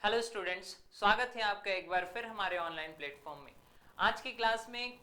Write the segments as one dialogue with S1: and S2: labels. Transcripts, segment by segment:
S1: Hello students, स्वागत है आपका एक बार फिर हमारे ऑनलाइन प्लेटफॉर्म में। आज की क्लास में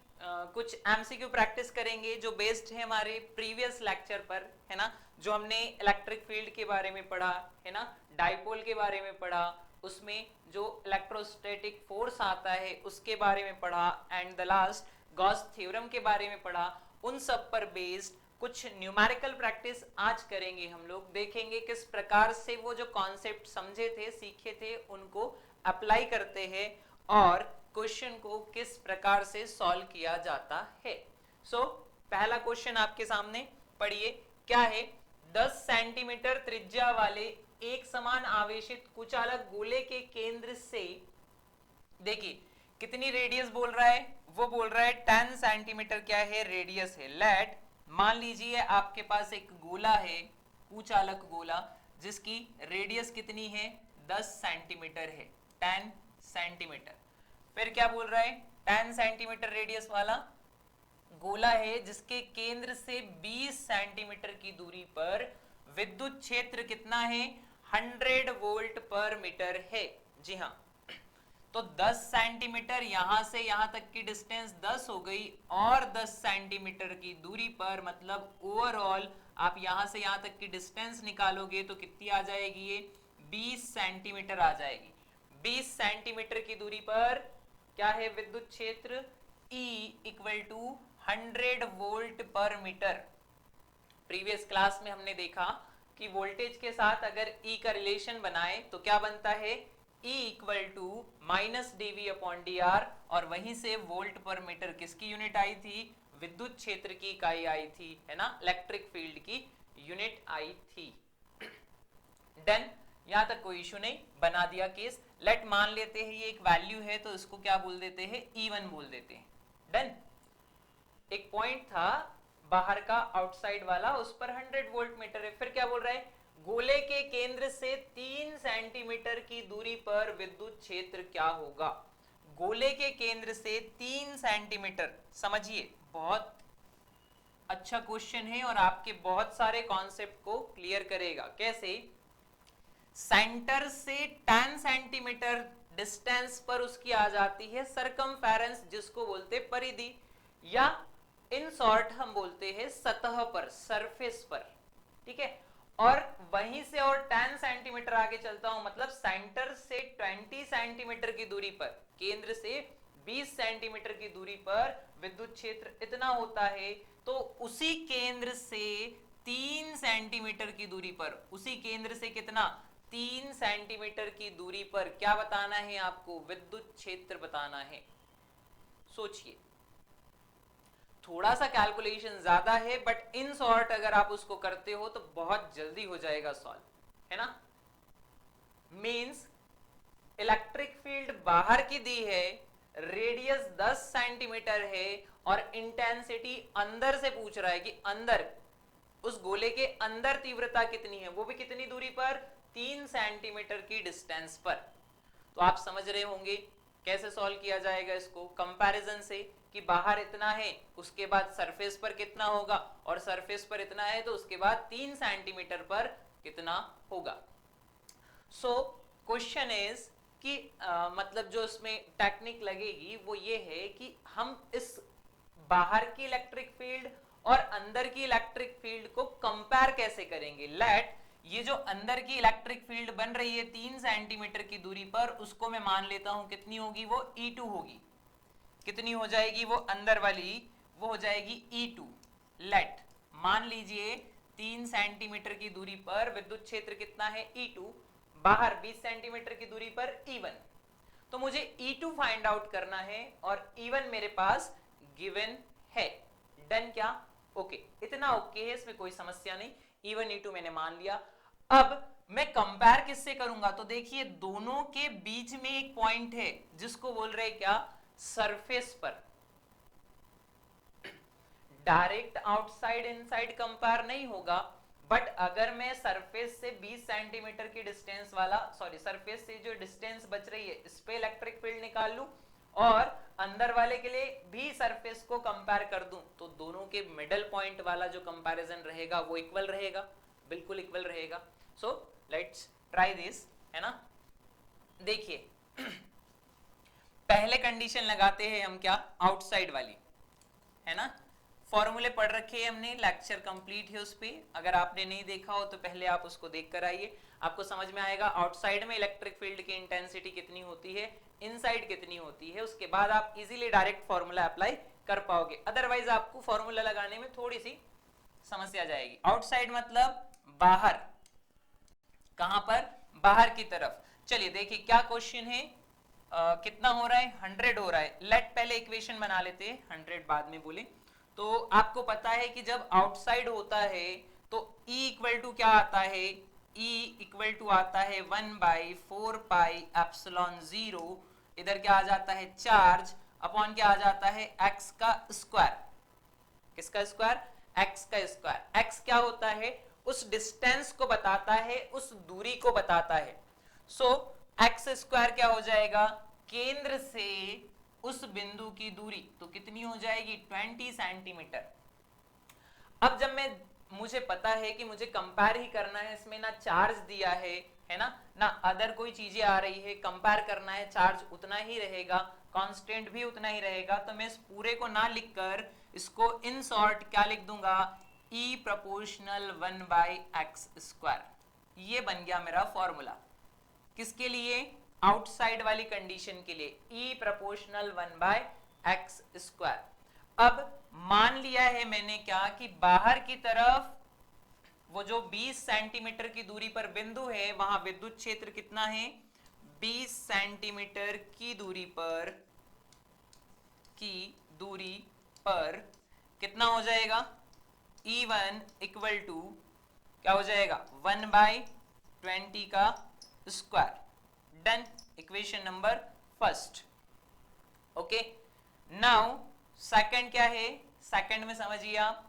S1: कुछ एमसीक्यू प्रैक्टिस करेंगे जो बेस्ड है हमारे प्रीवियस लेक्चर पर, है ना। जो हमने इलेक्ट्रिक फील्ड के बारे में पढ़ा, है ना, डाइपोल के बारे में पढ़ा, उसमें जो इलेक्ट्रोस्टैटिक फोर्स आता है उसके बारे में पढ़ा, and the last Gauss theorem के बारे में पढ़ा। उन सब पर बेस्ड कुछ न्यूमेरिकल प्रैक्टिस आज करेंगे। हम लोग देखेंगे किस प्रकार से वो जो कॉन्सेप्ट समझे थे, सीखे थे, उनको अप्लाई करते हैं और क्वेश्चन को किस प्रकार से सॉल्व किया जाता है। पहला क्वेश्चन आपके सामने पढ़िए, क्या है। 10 सेंटीमीटर त्रिज्या वाले एक समान आवेशित कुचालक गोले के केंद्र से, देखिए कितनी रेडियस बोल रहा है, वो बोल रहा है 10 सेंटीमीटर क्या है, रेडियस है। लेट, मान लीजिए आपके पास एक गोला है, कुचालक गोला, जिसकी रेडियस कितनी है, 10 सेंटीमीटर है, 10 सेंटीमीटर। फिर क्या बोल रहा है, 10 सेंटीमीटर रेडियस वाला गोला है जिसके केंद्र से 20 सेंटीमीटर की दूरी पर विद्युत क्षेत्र कितना है, 100 वोल्ट पर मीटर है। जी हाँ, तो 10 सेंटीमीटर यहां से यहां तक की डिस्टेंस 10 हो गई, और 10 सेंटीमीटर की दूरी पर, मतलब ओवरऑल आप यहां से यहां तक की डिस्टेंस निकालोगे तो कितनी आ जाएगी, ये 20 सेंटीमीटर आ जाएगी। 20 सेंटीमीटर की दूरी पर क्या है विद्युत क्षेत्र, E इक्वल टू 100 वोल्ट पर मीटर। प्रीवियस क्लास में हमने देखा कि वोल्टेज के साथ अगर E का रिलेशन बनाए तो क्या बनता है, E equal to minus dV upon dr, और वहीं से वोल्ट पर मीटर किसकी यूनिट आई थी, विद्युत क्षेत्र की इकाई आई थी, है ना, इलेक्ट्रिक फील्ड की यूनिट आई थी। डन, यहां तक कोई इशू नहीं, बना दिया केस। लेट मान लेते हैं ये एक वैल्यू है तो इसको क्या बोल देते हैं, E1 बोल देते हैं। डन, एक पॉइंट था बाहर का आउटसाइड वाला, उस पर 100 वोल्ट मीटर है। फिर क्या बोल रहा है, गोले के केंद्र से 3 सेंटीमीटर की दूरी पर विद्युत क्षेत्र क्या होगा। गोले के केंद्र से 3 सेंटीमीटर, समझिए बहुत अच्छा क्वेश्चन है और आपके बहुत सारे कॉन्सेप्ट को क्लियर करेगा। कैसे, सेंटर से 10 सेंटीमीटर डिस्टेंस पर उसकी आ जाती है सरकमफेरेंस, जिसको बोलते परिधि, या इन शॉर्ट हम बोलते हैं सतह पर, सरफेस पर, ठीक है। और वहीं से और 10 सेंटीमीटर आगे चलता हूं, मतलब सेंटर से 20 सेंटीमीटर की दूरी पर, केंद्र से 20 सेंटीमीटर की दूरी पर विद्युत क्षेत्र इतना होता है। तो उसी केंद्र से 3 सेंटीमीटर की दूरी पर, उसी केंद्र से कितना, 3 सेंटीमीटर की दूरी पर क्या बताना है आपको, विद्युत क्षेत्र बताना है। सोचिए, थोड़ा सा कैलकुलेशन ज्यादा है, बट इन शॉर्ट अगर आप उसको करते हो तो बहुत जल्दी हो जाएगा सॉल्व, है ना। मींस इलेक्ट्रिक फील्ड बाहर की दी है, रेडियस 10 सेंटीमीटर है, और इंटेंसिटी अंदर से पूछ रहा है कि अंदर, उस गोले के अंदर तीव्रता कितनी है, वो भी कितनी दूरी पर, 3 सेंटीमीटर की डिस्टेंस पर। तो आप समझ रहे होंगे कैसे सॉल्व किया जाएगा इसको, कंपैरिजन से, कि बाहर इतना है उसके बाद सरफेस पर कितना होगा, और सरफेस पर इतना है तो उसके बाद 3 सेंटीमीटर पर कितना होगा। सो क्वेश्चन इज कि मतलब जो इसमें टेक्निक लगेगी वो ये है कि हम इस बाहर की इलेक्ट्रिक फील्ड और अंदर की इलेक्ट्रिक फील्ड को कंपेयर कैसे करेंगे। लेट, ये जो अंदर की इलेक्ट्रिक फील्ड बन रही है 3 सेंटीमीटर की दूरी पर, उसको मैं मान लेता हूं कितनी होगी, वो E2 होगी। कितनी हो जाएगी वो अंदर वाली, वो हो जाएगी E2। लेट, मान लीजिए 3 सेंटीमीटर की दूरी पर विद्युत क्षेत्र कितना है, E2, बाहर 20 सेंटीमीटर की दूरी पर E1। तो मुझे E2 फाइंड आउट करना है और E1 मेरे पास गिवन है। डन क्या, ओके, इतना ओके है, इसमें कोई समस्या नहीं। E1 E2 मैंने मान लिया। अब मैं कंपेयर किससे करूंगा, तो देखिए दोनों के बीच में एक पॉइंट है जिसको बोल रहे क्या, सरफेस पर। डायरेक्ट आउटसाइड इनसाइड कंपेयर नहीं होगा, बट अगर मैं सरफेस से 20 सेंटीमीटर की डिस्टेंस वाला, सॉरी सरफेस से जो डिस्टेंस बच रही है इस पे इलेक्ट्रिक फील्ड निकाल लूं, और अंदर वाले के लिए भी सरफेस को कंपेयर कर दूं, तो दोनों के मिडल पॉइंट वाला जो कंपैरिजन रहेगा वो इक्वल रहेगा, बिल्कुल इक्वल रहेगा। सो लेट्स ट्राई दिस, है ना। देखिए पहले कंडीशन लगाते हैं हम क्या, आउटसाइड वाली, है ना। फॉर्मूले पढ़ रखे हैं हमने, लेक्चर कंप्लीट है उस पे, अगर आपने नहीं देखा हो तो पहले आप उसको देख कर आइए, आपको समझ में आएगा आउटसाइड में इलेक्ट्रिक फील्ड की इंटेंसिटी कितनी होती है, इनसाइड कितनी होती है, उसके बाद आप इजीली डायरेक्ट फॉर्मूला अप्लाई कर पाओगे। अदरवाइज आपको फॉर्मूला लगाने में थोड़ी सी समस्या जाएगी। आउटसाइड मतलब बाहर, कहां पर, बाहर की तरफ। चलिए देखिए क्या क्वेश्चन है, कितना हो रहा है, 100 हो रहा है। लेट पहले इक्वेशन बना लेते हैं, 100 बाद में बोले। तो आपको पता है कि जब आउटसाइड होता है तो E इक्वल टू क्या आता है, E इक्वल टू आता है 1/4πε0, इधर क्या आ जाता है चार्ज, अपॉन क्या आ जाता है x का स्क्वायर। किसका स्क्वायर, x का स्क्वायर। x क्या होता है, उस डिस्टेंस को बताता है, उस दूरी को बताता है। सो x स्क्वायर क्या हो जाएगा, केंद्र से उस बिंदु की दूरी तो कितनी हो जाएगी 20 सेंटीमीटर। अब जब मैं, मुझे पता है कि मुझे कंपेयर ही करना है, इसमें ना चार्ज दिया है ना, ना अदर कोई चीजें आ रही है, कंपेयर करना है, चार्ज उतना ही रहेगा, कांस्टेंट भी उतना ही रहेगा, तो मैं इस पूरे को ना लिखकर इसको इन शॉर्ट क्या लिख दूंगा, E प्रोपोर्शनल 1/x²। ये बन गया मेरा फॉर्मूला, किसके लिए, आउटसाइड वाली कंडीशन के लिए, E प्रोपोर्शनल 1/x²। अब मान लिया है मैंने क्या कि बाहर की तरफ वो जो 20 सेंटीमीटर की दूरी पर बिंदु है, वहां विद्युत क्षेत्र कितना है, 20 सेंटीमीटर की दूरी पर कितना हो जाएगा, E1 इक्वल टू क्या हो जाएगा 1/20 का square. Done, equation number first. Okay, now second क्या है, सेकंड में समझिए आप,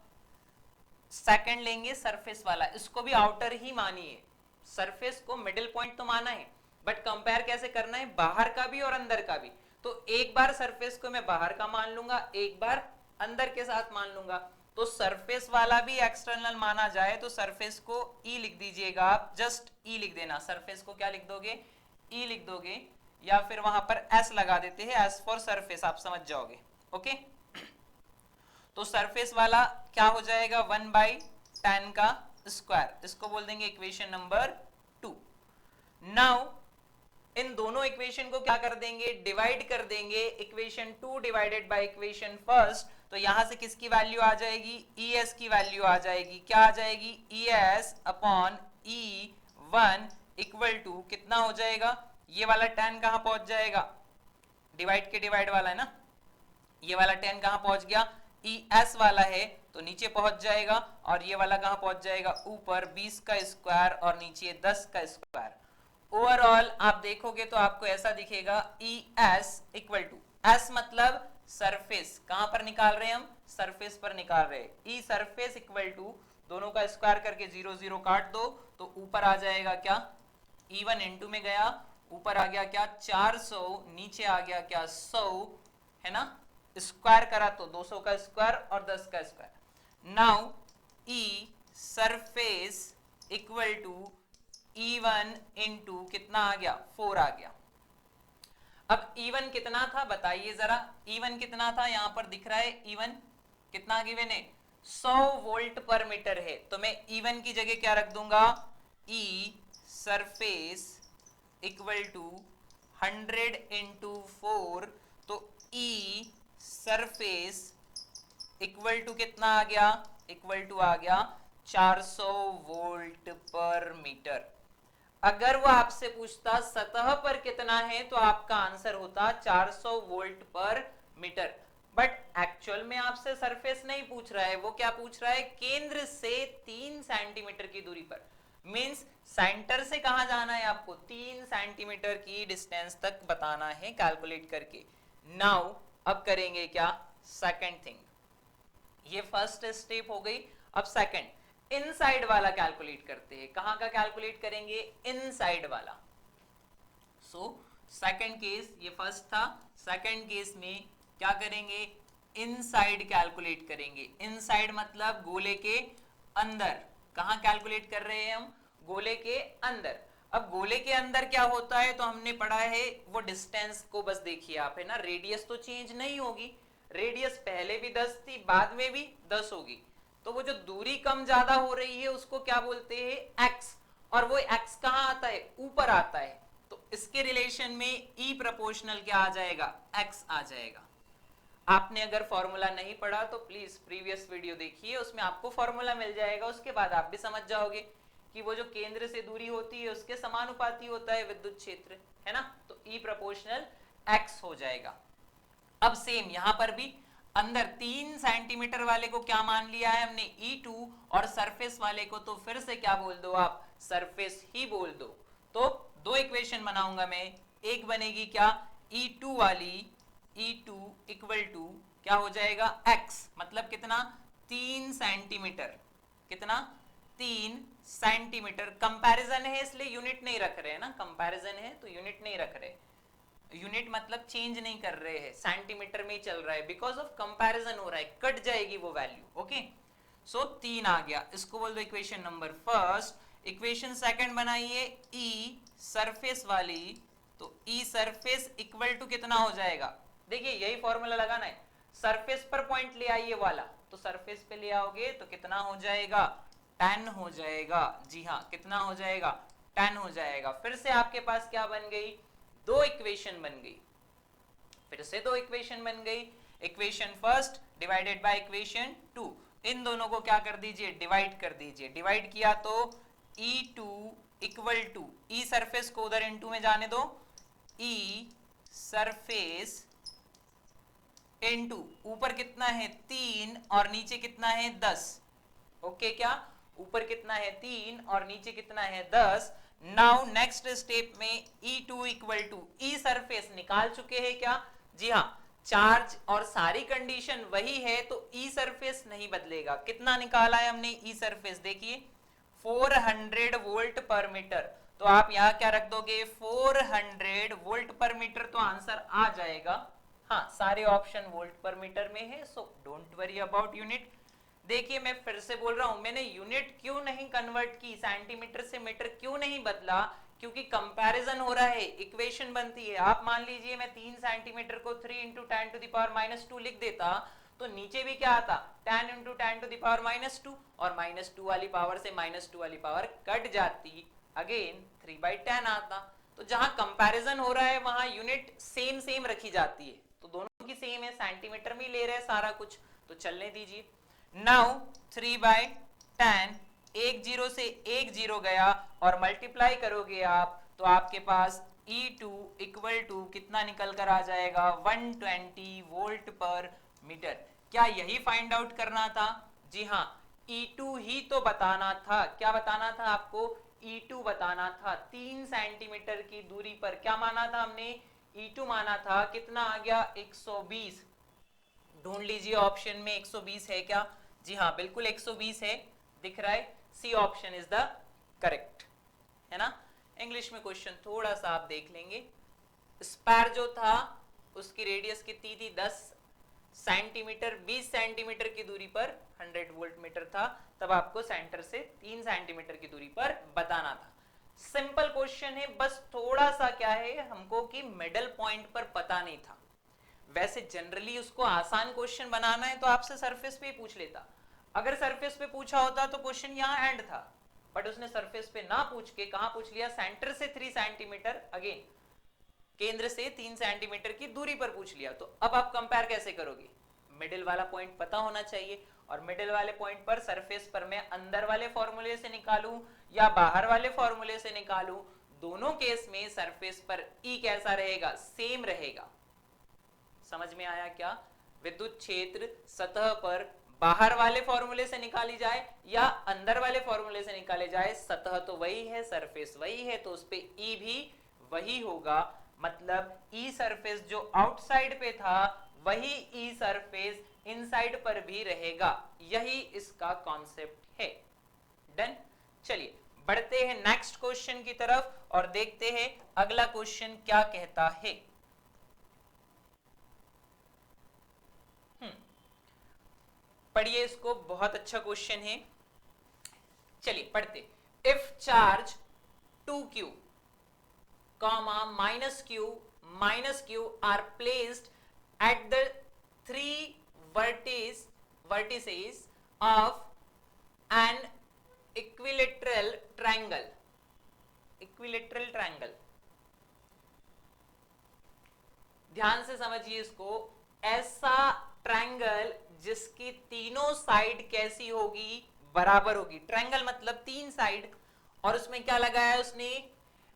S1: सेकंड लेंगे सरफेस वाला, इसको भी आउटर ही मानिए, सरफेस को मिडिल पॉइंट तो माना है, बट कंपेयर कैसे करना है, बाहर का भी और अंदर का भी। तो एक बार सरफेस को मैं बाहर का मान लूंगा, एक बार अंदर के साथ मान लूंगा। तो सरफेस वाला भी एक्सटर्नल माना जाए तो सरफेस को E लिख दीजिएगा आप, जस्ट E लिख देना, सरफेस को क्या लिख दोगे, E लिख दोगे, या फिर वहां पर S लगा देते हैं, S फॉर सरफेस, आप समझ जाओगे। ओके, तो सरफेस वाला क्या हो जाएगा 1/10 का स्क्वायर, इसको बोल देंगे इक्वेशन नंबर 2। नाउ इन दोनों इक्वेशन को क्या कर देंगे, डिवाइड कर देंगे, equation 2 divided by equation first. तो यहां से किसकी वैल्यू आ जाएगी, ES की वैल्यू आ जाएगी, क्या आ जाएगी, ES upon E1 equal to कितना हो जाएगा, ये वाला 10 कहां पहुंच जाएगा, डिवाइड के डिवाइड वाला है ना, ये वाला 10 कहां पहुंच गया, ES वाला है तो नीचे पहुंच जाएगा, और ये वाला कहां पहुंच जाएगा, ऊपर 20 का स्क्वायर और नीचे 10 का स्क्वायर। ओवरऑल आप देखोगे तो आपको ऐसा दिखेगा, ES इक्वल टू, S मतलब सरफेस, कहां पर निकाल रहे हैं हम, सरफेस पर निकाल रहे हैं, E सरफेस इक्वल टू, दोनों का स्क्वायर करके 0 0 काट दो, तो ऊपर आ जाएगा क्या, E1 इनटू में गया, ऊपर आ गया क्या 400, नीचे आ गया क्या 100, है ना, स्क्वायर करा तो 200 का स्क्वायर और 10 का square. Now E surface equal to E1 into कितना आ गया 4 आ गया। अब E1 कितना था बताइए जरा, E1 कितना था, यहां पर दिख रहा है E1 कितना गिवन है, 100 वोल्ट पर मीटर है, तो मैं E1 की जगह क्या रख दूंगा, E surface equal to 100 into 4, तो E सरफेस इक्वल टू कितना आ गया, इक्वल टू आ गया 400 वोल्ट पर मीटर। अगर वो आपसे पूछता सतह पर कितना है तो आपका आंसर होता 400 वोल्ट पर मीटर, बट एक्चुअल में आपसे सरफेस नहीं पूछ रहा है, वो क्या पूछ रहा है, केंद्र से 3 सेंटीमीटर की दूरी पर, मींस सेंटर से कहां जाना है आपको, 3 सेंटीमीटर की डिस्टेंस तक बताना है कैलकुलेट करके। नाउ अब करेंगे क्या, सेकंड थिंग, ये फर्स्ट स्टेप हो गई। अब सेकंड, इनसाइड वाला कैलकुलेट करते हैं, कहां का कैलकुलेट करेंगे, इनसाइड वाला। सो सेकंड केस, ये फर्स्ट था, सेकंड केस में क्या करेंगे, इनसाइड कैलकुलेट करेंगे। इनसाइड मतलब गोले के अंदर, कहां कैलकुलेट कर रहे हैं हम, गोले के अंदर। अब गोले के अंदर क्या होता है तो हमने पढ़ा है, वो डिस्टेंस को बस देखिए आप, है ना, रेडियस तो चेंज नहीं होगी, रेडियस पहले भी 10 थी, बाद में भी 10 होगी, तो वो जो दूरी कम ज्यादा हो रही है उसको क्या बोलते हैं, एक्स। और वो एक्स कहां आता है, ऊपर आता है, तो इसके रिलेशन में ई प्रोपोर्शनल क्या आ जाएगा, एक्स आ जाएगा। आपने अगर फॉर्मूला नहीं पढ़ा तो प्लीज प्रीवियस वीडियो देखिए, उसमें आपको फॉर्मूला मिल जाएगा, उसके बाद आप भी समझ जाओगे कि वो जो केंद्र से दूरी होती है उसके समानुपाती होता है विद्युत क्षेत्र, है ना, तो ई प्रोपोर्शनल एक्स हो जाएगा। अब सेम यहां पर भी अंदर 3 सेंटीमीटर वाले को क्या मान लिया है हमने, E2, और सरफेस वाले को तो फिर से क्या बोल दो आप, सरफेस ही बोल दो। तो दो इक्वेशन बनाऊंगा मैं, एक बनेगी क्या, E2 वाली, E2 इक्वल टू क्या हो जाएगा, x, मतलब कितना, 3 सेंटीमीटर, कितना, 3 सेंटीमीटर। कंपैरिजन है इसलिए यूनिट नहीं रख रहे हैं ना, कंपैरिजन है तो यूनिट नहीं रख रहे, यूनिट मतलब चेंज नहीं कर रहे हैं, सेंटीमीटर में ही चल रहा है, बिकॉज ऑफ कंपैरिजन हो रहा है, कट जाएगी वो वैल्यू। ओके, सो 3 आ गया, इसको बोल दो equation number first. Equation second बनाइए, ई सरफेस वाली, तो ई सरफेस इक्वल टू कितना हो जाएगा, देखिए यही फॉर्मूला लगाना है, सरफेस पर पॉइंट ले आइए वाला, तो सरफेस पे ले आओगे तो कितना हो जाएगा, 10 हो जाएगा। जी हाँ, कितना हो जाएगा, 10 हो जाएगा। फिर से आपके पास क्या बन गई, दो इक्वेशन बन गई, फिर से दो इक्वेशन बन गई, equation first divided by equation 2, इन दोनों को क्या कर दीजिए, डिवाइड कर दीजिए, डिवाइड किया तो E2 equal to, E surface को उधर इनटू में जाने दो, ई सरफेस इनटू ऊपर कितना है 3 और नीचे कितना है 10। ओके, क्या ऊपर कितना है 3 और नीचे कितना है 10। नाउ नेक्स्ट स्टेप में E2 equal to, E surface निकाल चुके हैं क्या, जी हाँ, चार्ज और सारी कंडीशन वही है तो ई सरफेस नहीं बदलेगा। कितना निकाला है हमने ई सरफेस, देखिए 400 वोल्ट पर मीटर, तो आप यहां क्या रख दोगे, 400 वोल्ट पर मीटर, तो आंसर आ जाएगा। हाँ, सारे ऑप्शन वोल्ट पर मीटर में है, so don't worry about unit. देखिए मैं फिर से बोल रहा हूं, मैंने यूनिट क्यों नहीं कन्वर्ट की, सेंटीमीटर से मीटर क्यों नहीं बदला, क्योंकि कंपैरिजन हो रहा है, इक्वेशन बनती है। आप मान लीजिए मैं 3 सेंटीमीटर को 3 इंटू 10 टू द पावर -2 लिख देता, तो नीचे भी क्या आता, 10 इंटू 10 टू द पावर -2, और -2 वाली पावर से -2 वाली पावर कट जाती, अगेन 3/10 आता। तो जहां कंपैरिजन हो रहा है वहां यूनिट सेम सेम रखी जाती है, तो दोनों की सेम है, सेंटीमीटर में ले रहे हैं सारा कुछ, तो चलने दीजिए। नाउ 3/10, एक जीरो से एक जीरो गया और मल्टीप्लाई करोगे आप तो आपके पास E2 इक्वल टू कितना निकल कर आ जाएगा, 120 वोल्ट पर मीटर। क्या यही फाइंड आउट करना था, जी हाँ, E2 ही तो बताना था। क्या बताना था आपको, E2 बताना था। 3 सेंटीमीटर की दूरी पर क्या माना था हमने, E2 माना था, कितना आ गया 120। ढूंढ लीजिए ऑप्शन में 120 है क्या, जी हाँ बिल्कुल 120 है, दिख रहा है, C option is the correct, है ना। इंग्लिश में क्वेश्चन थोड़ा सा आप देख लेंगे, स्पैर जो था उसकी रेडियस कितनी थी, 10 सेंटीमीटर, 20 सेंटीमीटर की दूरी पर 100 वोल्ट मीटर था, तब आपको सेंटर से 3 सेंटीमीटर की दूरी पर बताना था। सिंपल क्वेश्चन है, बस थोड़ा सा क्या है हमको कि मिडल पॉइंट पर पता नहीं था। वैसे जनरली उसको आसान क्वेश्चन बनाना है तो आपसे सरफेस पे पूछ लेता, अगर सरफेस पे पूछा होता तो क्वेश्चन यहाँ एंड था, बट उसने सरफेस पे ना पूछ के कहां पूछ लिया, सेंटर से 3 सेंटीमीटर, अगेन केंद्र से 3 सेंटीमीटर की दूरी पर पूछ लिया। तो अब आप कंपेयर कैसे करोगे, मिडिल वाला पॉइंट पता होना चाहिए, और मिडिल वाले पॉइंट पर सरफेस पर मैं अंदर वाले फॉर्मूले से निकालूं या बाहर वाले फॉर्मूले से निकालूं, दोनों केस में सरफेस पर ई कैसा रहेगा, सेम रहेगा। समझ में आया क्या, विद्युत क्षेत्र सतह पर बाहर वाले फॉर्मूले से निकाली जाए या अंदर वाले फॉर्मूले से निकाले जाए, सतह तो वही है, सरफेस वही है, तो उस पे ई भी वही होगा। मतलब ई सरफेस जो आउटसाइड पे था वही ई सरफेस इनसाइड पर भी रहेगा, यही इसका कॉन्सेप्ट है। डन, चलिए बढ़ते हैं नेक्स्ट क्वेश्चन की तरफ और देखते हैं अगला क्वेश्चन क्या कहता है। पढ़िए इसको, बहुत अच्छा क्वेश्चन है, चलिए पढ़ते। If charge 2q comma minus q are placed at the three vertices of an equilateral triangle. ध्यान से समझिए इसको, ऐसा ट्रायंगल जिसकी तीनों साइड कैसी होगी, बराबर होगी। ट्रायंगल मतलब तीन साइड, और उसमें क्या लगाया है उसने,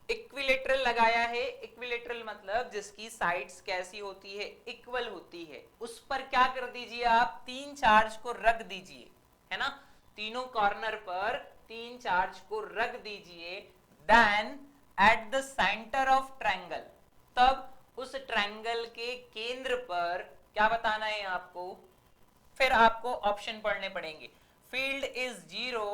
S1: इक्विलेटरल लगाया है। इक्विलेटरल मतलब जिसकी साइड्स कैसी होती है, इक्वल होती है। उस पर क्या कर दीजिए आप, तीन चार्ज को रख दीजिए, है ना, तीनों कॉर्नर पर तीन चार्ज को रख दीजिए। Then at the centre of triangle, तब उस ट्रायंगल के केंद्र पर क्या बताना है आपको, फिर आपको ऑप्शन पढ़ने पड़ेंगे। Field is zero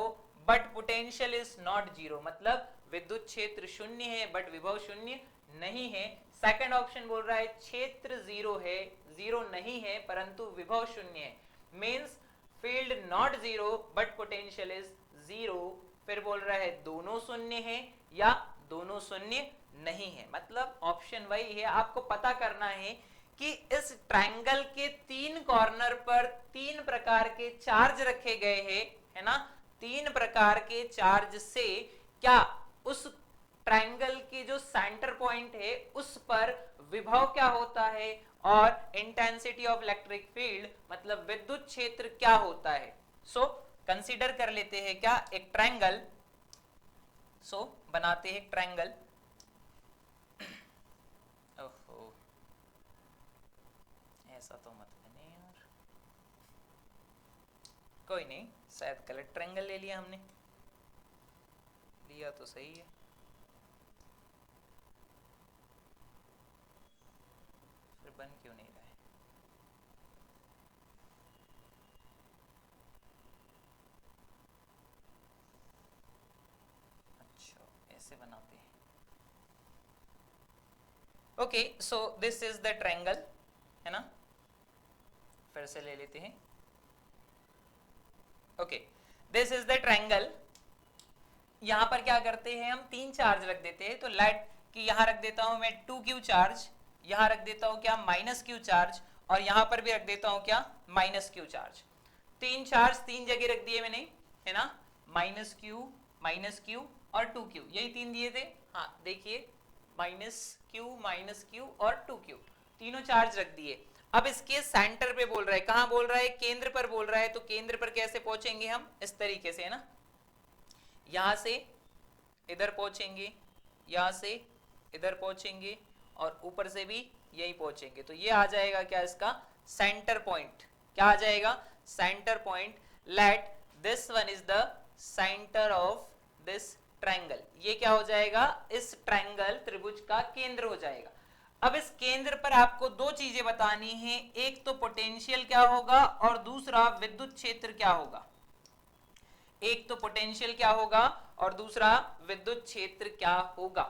S1: but potential is not zero, मतलब विद्युत क्षेत्र शून्य है बट विभव शून्य नहीं है। सेकंड ऑप्शन बोल रहा है क्षेत्र जीरो है, जीरो नहीं है परंतु विभव शून्य है। Means field not zero but potential is zero. फिर बोल रहा है दोनों शून्य है या दोनों शून्य नहीं है, मतलब ऑप्शन वही है। आपको पता करना है कि इस ट्रायंगल के तीन कॉर्नर पर तीन प्रकार के चार्ज रखे गए हैं, है ना, तीन प्रकार के चार्ज से क्या उस ट्रायंगल के जो सेंटर पॉइंट है उस पर विभव क्या होता है और इंटेंसिटी ऑफ इलेक्ट्रिक फील्ड मतलब विद्युत क्षेत्र क्या होता है। सो कंसीडर कर लेते हैं क्या एक ट्रायंगल। सो बनाते हैं एक ट्रायंगल। ओहो, ऐसा तो मत बने यार, कोई नहीं, शायद गलत ट्रायंगल ले लिया हमने, लिया तो सही है। फिर बन क्यों नहीं रहा है, अच्छा ऐसे बनाते हैं। Okay, so this is the triangle, है ना, फिर से ले लेते हैं। Okay, this is the triangle. यहां पर क्या करते हैं हम, तीन चार्ज रख देते हैं। तो लेट कि यहां रख देता हूं मैं 2q चार्ज, यहां रख देता हूं क्या -q चार्ज, और यहां पर भी रख देता हूं क्या -q चार्ज। तीन चार्ज तीन जगह रख दिए मैंने, है ना, -q और 2q, यही तीन दिए थे। हाँ देखिए, -q और 2q, तीनों चार्ज रख दिए। अब इसके सेंटर पे बोल रहा है, कहां बोल रहा है, केंद्र पर बोल रहा है। तो केंद्र पर कैसे पहुंचेंगे हम, इस तरीके से, है ना, यहां से इधर पहुंचेंगे, यहां से इधर पहुंचेंगे और ऊपर से भी यही पहुंचेंगे। तो ये आ जाएगा क्या, इसका सेंटर पॉइंट। क्या आ जाएगा, centre point. Let this one is the centre of this triangle. ये क्या हो जाएगा, इस ट्रायंगल त्रिभुज का केंद्र हो जाएगा। अब इस केंद्र पर आपको दो चीजें बतानी है, एक तो पोटेंशियल क्या होगा और दूसरा विद्युत क्षेत्र क्या होगा। एक तो पोटेंशियल क्या होगा और दूसरा विद्युत क्षेत्र क्या होगा।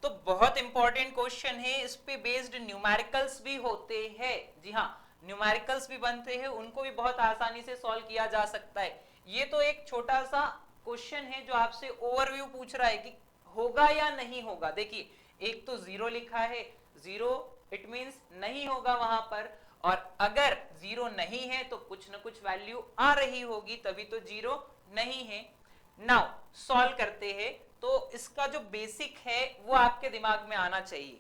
S1: तो बहुत इंपॉर्टेंट क्वेश्चन है, इस पे बेस्ड न्यूमेरिकल्स भी होते हैं। जी हाँ, न्यूमेरिकल्स भी बनते हैं, उनको भी बहुत आसानी से सॉल्व किया जा सकता है। ये तो एक छोटा सा क्वेश्चन है जो आपसे ओवरव्यू पूछ रहा है कि होगा या नहीं होगा। देखिए, एक तो जीरो लिखा है, जीरो इट मींस नहीं होगा वहां पर, और अगर जीरो नहीं है तो कुछ ना कुछ वैल्यू आ रही होगी, तभी तो जीरो नहीं है। नाउ सॉल्व करते हैं। तो इसका जो बेसिक है वो आपके दिमाग में आना चाहिए।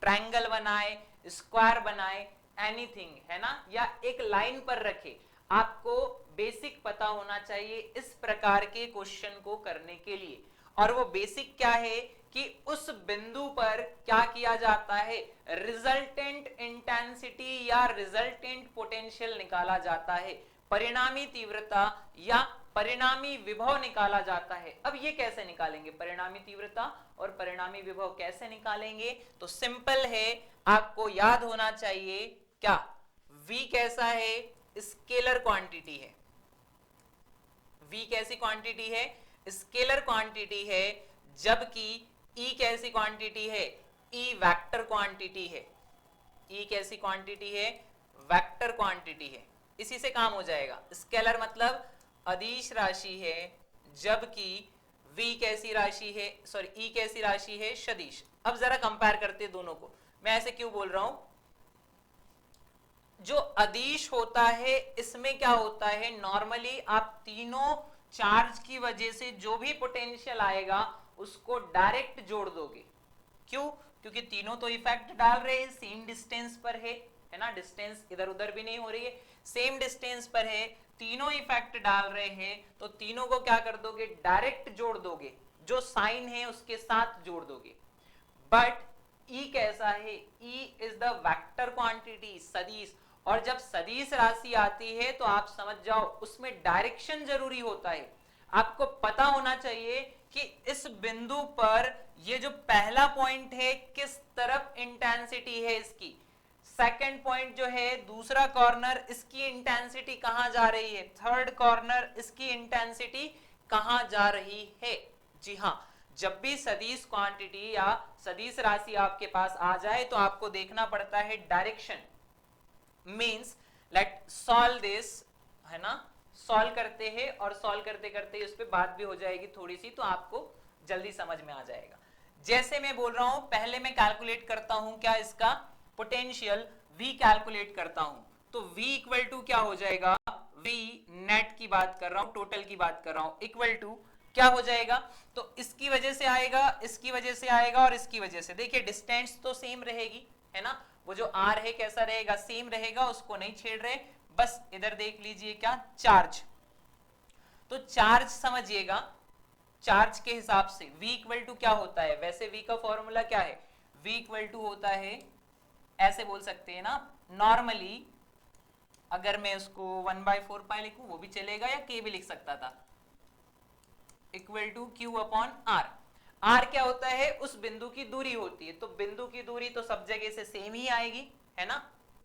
S1: ट्रायंगल बनाए, स्क्वायर बनाए, एनीथिंग, है ना, या एक लाइन पर रखे, आपको बेसिक पता होना चाहिए इस प्रकार के क्वेश्चन को करने के लिए। और वो बेसिक क्या है कि उस बिंदु पर क्या किया जाता है, रिजल्टेंट इंटेंसिटी या रिजल्टेंट पोटेंशियल निकाला जाता है, परिणामी तीव्रता या परिणामी विभव निकाला जाता है। अब ये कैसे निकालेंगे, परिणामी तीव्रता और परिणामी विभव कैसे निकालेंगे, तो सिंपल है, आपको याद होना चाहिए क्या, V कैसा है, स्केलर क्वांटिटी है। V कैसी क्वांटिटी है, स्केलर क्वांटिटी है, जबकि E कैसी क्वांटिटी है, E वेक्टर क्वांटिटी है। E कैसी क्वांटिटी है, वेक्टर क्वांटिटी है। इसी से काम हो जाएगा। स्केलर मतलब अदिश राशि है, जबकि V कैसी राशि है, सॉरी E कैसी राशि है, सदिश। अब जरा कंपेयर करते हैं दोनों को। मैं ऐसे क्यों बोल रहा हूं, जो अदिश होता है इसमें क्या होता है, नॉर्मली आप तीनों चार्ज की वजह से जो भी पोटेंशियल आएगा उसको डायरेक्ट जोड़ दोगे। क्यों, क्योंकि तीनों तो इफेक्ट डाल रहे हैं, सेम डिस्टेंस पर है ना, डिस्टेंस इधर उधर भी नहीं हो रही है, सेम डिस्टेंस पर है, तीनों इफेक्ट डाल रहे हैं, तो तीनों को क्या कर दोगे, डायरेक्ट जोड़ दोगे, जो साइन है उसके साथ जोड़ दोगे। बट E कैसा है, E is the vector quantity, सदिश। और जब सदिश राशि आती है तो आप समझ जाओ उसमें डायरेक्शन जरूरी होता है। आपको पता होना चाहिए कि इस बिंदु पर ये जो पहला पॉइंट है किस तरफ इंटेंसिटी है इसकी, सेकंड पॉइंट जो है दूसरा कॉर्नर, इसकी इंटेंसिटी कहां जा रही है, थर्ड कॉर्नर इसकी इंटेंसिटी कहां जा रही है। जी हां, जब भी सदिश क्वांटिटी या सदिश राशि आपके पास आ जाए तो आपको देखना पड़ता है direction. Means let solve this, है ना, सॉल्व करते हैं और सॉल्व करते करते उस पर बात भी हो जाएगी थोड़ी सी, तो आपको जल्दी समझ में आ जाएगा। जैसे मैं बोल रहा हूं, पहले मैं कैलकुलेट करता हूं क्या, इसका पोटेंशियल V कैलकुलेट करता हूं, तो V इक्वल टू क्या हो जाएगा, V नेट की बात कर रहा हूं, टोटल की बात कर रहा हूं, इक्वल टू क्या हो जाएगा, तो इसकी वजह से आएगा, इसकी वजह से आएगा और इसकी वजह से। देखिए डिस्टेंस तो सेम रहेगी, है ना, वो जो R है कैसा रहेगा, सेम रहेगा, उसको नहीं छेड़ रहे, बस इधर देख लीजिए क्या, चार्ज। तो चार्ज समझिएगा, चार्ज के हिसाब से V इक्वल टू क्या होता है, वैसे V का फॉर्मूला क्या है, V इक्वल टू होता है, ऐसे बोल सकते हैं ना, नॉर्मली अगर मैं उसको 1/4 पाई लिखूं वो भी चलेगा, या K भी लिख सकता था, equal to Q upon R। R क्या होता है, उस बिंदु की दूरी होती है, तो बिंदु की दूरी तो सब जगह से सेम ही आएगी, है ना,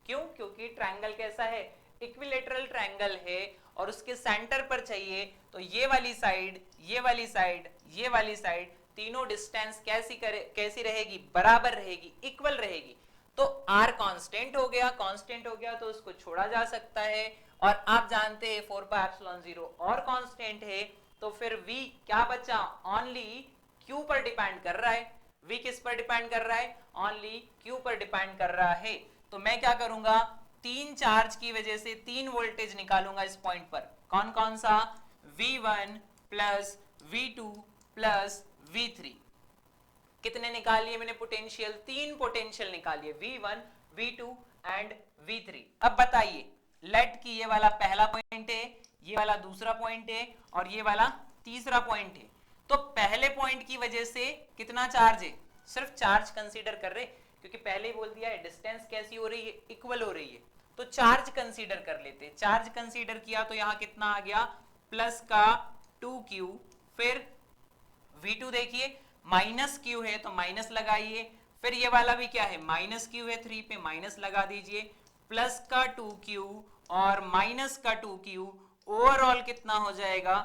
S1: क्यों, क्योंकि ट्रायंगल कैसा है, इक्विलेटरल ट्रायंगल है, और उसके सेंटर पर चाहिए, तो ये वाली साइड, ये वाली साइड, ये वाली साइड, तीनों डिस्टेंस कैसी रहेगी, बराबर रहेगी, इक्वल रहेगी। तो R कांस्टेंट हो गया, कांस्टेंट हो गया तो उसको छोड़ा जा सकता है, और आप जानते हैं 4πε0 और कांस्टेंट है, तो फिर V क्या बचा, ओनली Q पर डिपेंड कर रहा है। V किस पर डिपेंड कर रहा है, ओनली Q पर डिपेंड कर रहा है। तो मैं क्या करूंगा, तीन चार्ज की वजह से तीन वोल्टेज निकालूंगा इस पॉइंट पर, कौन कौन सा, V1 plus V2 plus V3। कितने निकालिए मैंने पोटेंशियल, तीन पोटेंशियल निकालिए, V1 V2 एंड V3। अब बताइए, लेट की ये वाला पहला पॉइंट है, ये वाला दूसरा पॉइंट है और ये वाला तीसरा पॉइंट है, तो पहले पॉइंट की वजह से कितना चार्ज है, सिर्फ चार्ज कंसीडर कर रहे, क्योंकि पहले ही बोल दिया है डिस्टेंस कैसी हो रही है, इक्वल हो रही है, तो चार्ज कंसीडर कर लेते हैं। चार्ज कंसीडर किया तो यहां कितना आ गया, प्लस का 2Q, फिर V2 देखिए माइनस Q है तो माइनस लगाइए, फिर ये वाला भी क्या है, माइनस Q है, 3 पे माइनस लगा दीजिए, प्लस का 2Q और माइनस का 2Q, ओवरऑल कितना हो जाएगा,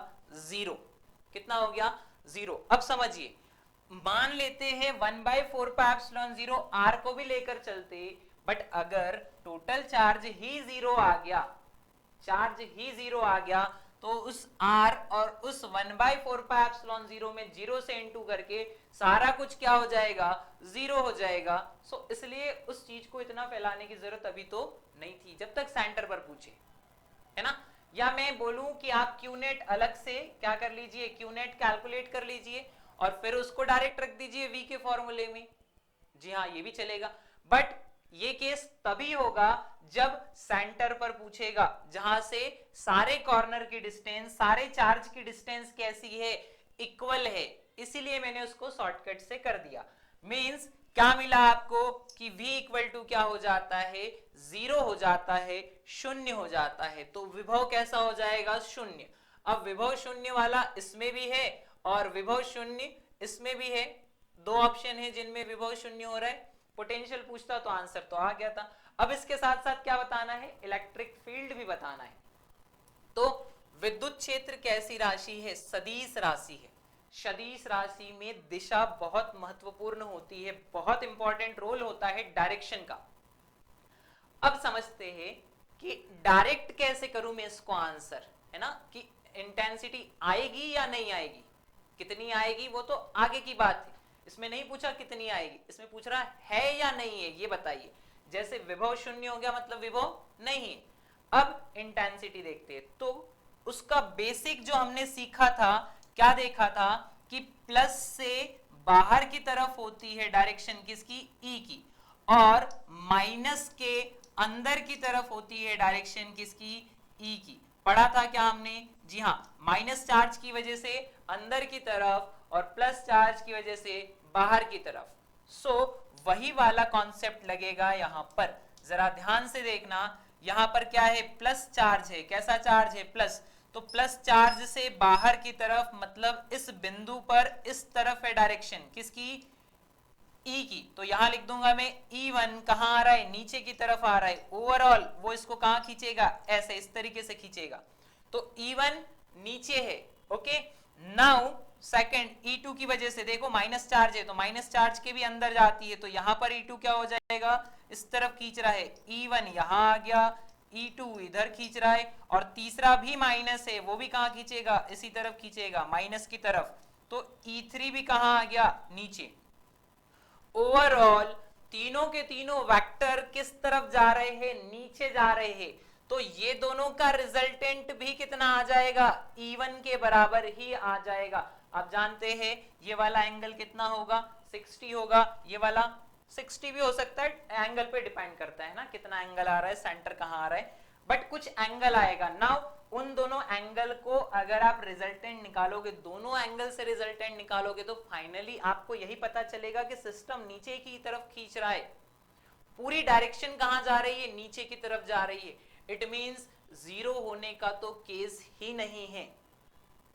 S1: 0। कितना हो गया, 0। अब समझिए, मान लेते हैं 1/4πε0 R को भी लेकर चलते, बट अगर टोटल चार्ज ही 0 आ गया, चार्ज ही 0 आ गया, तो उस R और उस 1/4πε0 में 0 से इनटू करके सारा कुछ क्या हो जाएगा, 0 हो जाएगा। सो इसलिए उस चीज को इतना फैलाने की जरूरत अभी तो नहीं थी, जब तक सेंटर पर पूछे, है ना। या मैं बोलूं कि आप क्यूनेट अलग से क्या कर लीजिए, क्यूनेट कैलकुलेट कर लीजिए और फिर उसको डायरेक्ट रख दीजिए V के फॉर्मूले में, जी हाँ ये भी चलेगा। बट ये केस तभी होगा जब सेंटर पर पूछेगा, जहां से सारे कॉर्नर की डिस्टेंस, सारे चार्ज की डिस्टेंस कैसी है, इक्वल है, इसीलिए मैंने उसको शॉर्टकट से कर दिया। मींस क्या मिला आपको कि V इक्वल टू क्या हो जाता है, 0 हो जाता है, शून्य हो जाता है, तो विभव कैसा हो जाएगा, शून्य। अब विभव शून्य वाला इसमें भी है और विभव शून्य इसमें भी है, दो ऑप्शन है जिनमें विभव शून्य हो रहा है। पोटेंशियल पूछता तो आंसर तो आ गया था। अब इसके साथ साथ क्या बताना है, इलेक्ट्रिक फील्ड भी बताना है। तो विद्युत क्षेत्र कैसी राशि है, सदिश राशि है। सदिश राशि में दिशा बहुत महत्वपूर्ण होती है, बहुत इंपॉर्टेंट रोल होता है डायरेक्शन का। अब समझते हैं कि डायरेक्ट कैसे करूं मैं इसको आंसर, है ना, कि इंटेंसिटी आएगी या नहीं आएगी। कितनी आएगी वो तो आगे की बात है, इसमें नहीं पूछा कितनी आएगी, इसमें पूछ रहा है या नहीं है ये बताइए। जैसे विभव शून्य हो गया मतलब विभव नहीं है। अब इंटेंसिटी देखते हैं, तो उसका बेसिक जो हमने सीखा था, क्या देखा था कि प्लस से बाहर की तरफ होती है डायरेक्शन किसकी, ई की, और माइनस के अंदर की तरफ होती है डायरेक्शन किसकी, ई की। पढ़ा था क्या हमने, जी हाँ, माइनस चार्ज की वजह से अंदर की तरफ और प्लस चार्ज की वजह से बाहर की तरफ। सो वही वाला कॉन्सेप्ट लगेगा यहां पर, जरा ध्यान से देखना। यहां पर क्या है, प्लस चार्ज है, कैसा चार्ज है, प्लस। तो प्लस चार्ज से बाहर की तरफ मतलब इस बिंदु पर इस तरफ है डायरेक्शन किसकी, ई की। तो यहां लिख दूंगा मैं E1 कहां आ रहा है, नीचे की तरफ आ रहा है। ओवरऑल वो इसको कहां खींचेगा, ऐसे इस तरीके से खींचेगा। तो E1 नीचे है, ओके। नाउ सेकंड E2 की वजह से देखो माइनस चार्ज है, तो माइनस चार्ज के भी अंदर जाती है, तो यहां पर E2 क्या हो जाएगा, इस तरफ खींच रहा है। E1 यहां आ गया, E2 इधर खींच रहा है, और तीसरा भी माइनस है, वो भी कहां खींचेगा, इसी तरफ खींचेगा, माइनस की तरफ। तो E3 भी कहां आ गया, नीचे। ओवरऑल तीनों के तीनों वेक्टर किस तरफ जा रहे हैं, नीचे जा रहे हैं। तो ये दोनों का रिजल्टेंट भी कितना आ जाएगा, E1 के बराबर ही आ जाएगा। आप जानते हैं ये वाला एंगल कितना होगा, 60 होगा, ये वाला 60 भी हो सकता है, एंगल पे डिपेंड करता है ना, कितना एंगल आ रहा है, सेंटर कहां आ रहा है, बट कुछ एंगल आएगा। नाउ उन दोनों एंगल को अगर आप रिजल्टेंट निकालोगे, दोनों एंगल से रिजल्टेंट निकालोगे, तो फाइनली आपको यही पता चलेगा कि सिस्टम नीचे की तरफ खींच रहा है। पूरी डायरेक्शन कहां जा रही है, नीचे की तरफ जा रही है। इट मींस जीरो होने का तो केस ही नहीं है।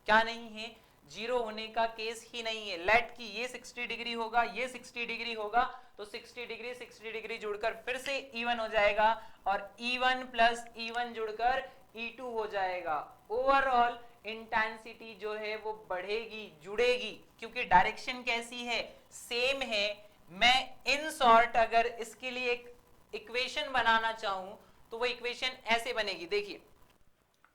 S1: क्या नहीं है, जीरो होने का केस ही नहीं है। लेट कि ये 60 डिग्री होगा, ये 60 डिग्री होगा, तो 60 डिग्री जुड़कर फिर से E1 हो जाएगा, और E1 प्लस E1 जुड़कर E2 हो जाएगा। ओवरऑल इंटेंसिटी जो है वो बढ़ेगी, जुड़ेगी, क्योंकि डायरेक्शन कैसी है, सेम है। मैं इन शॉर्ट अगर इसके लिए एक इक्वेशन बनाना चाहूं तो वो इक्वेशन ऐसे बनेगी, देखिए।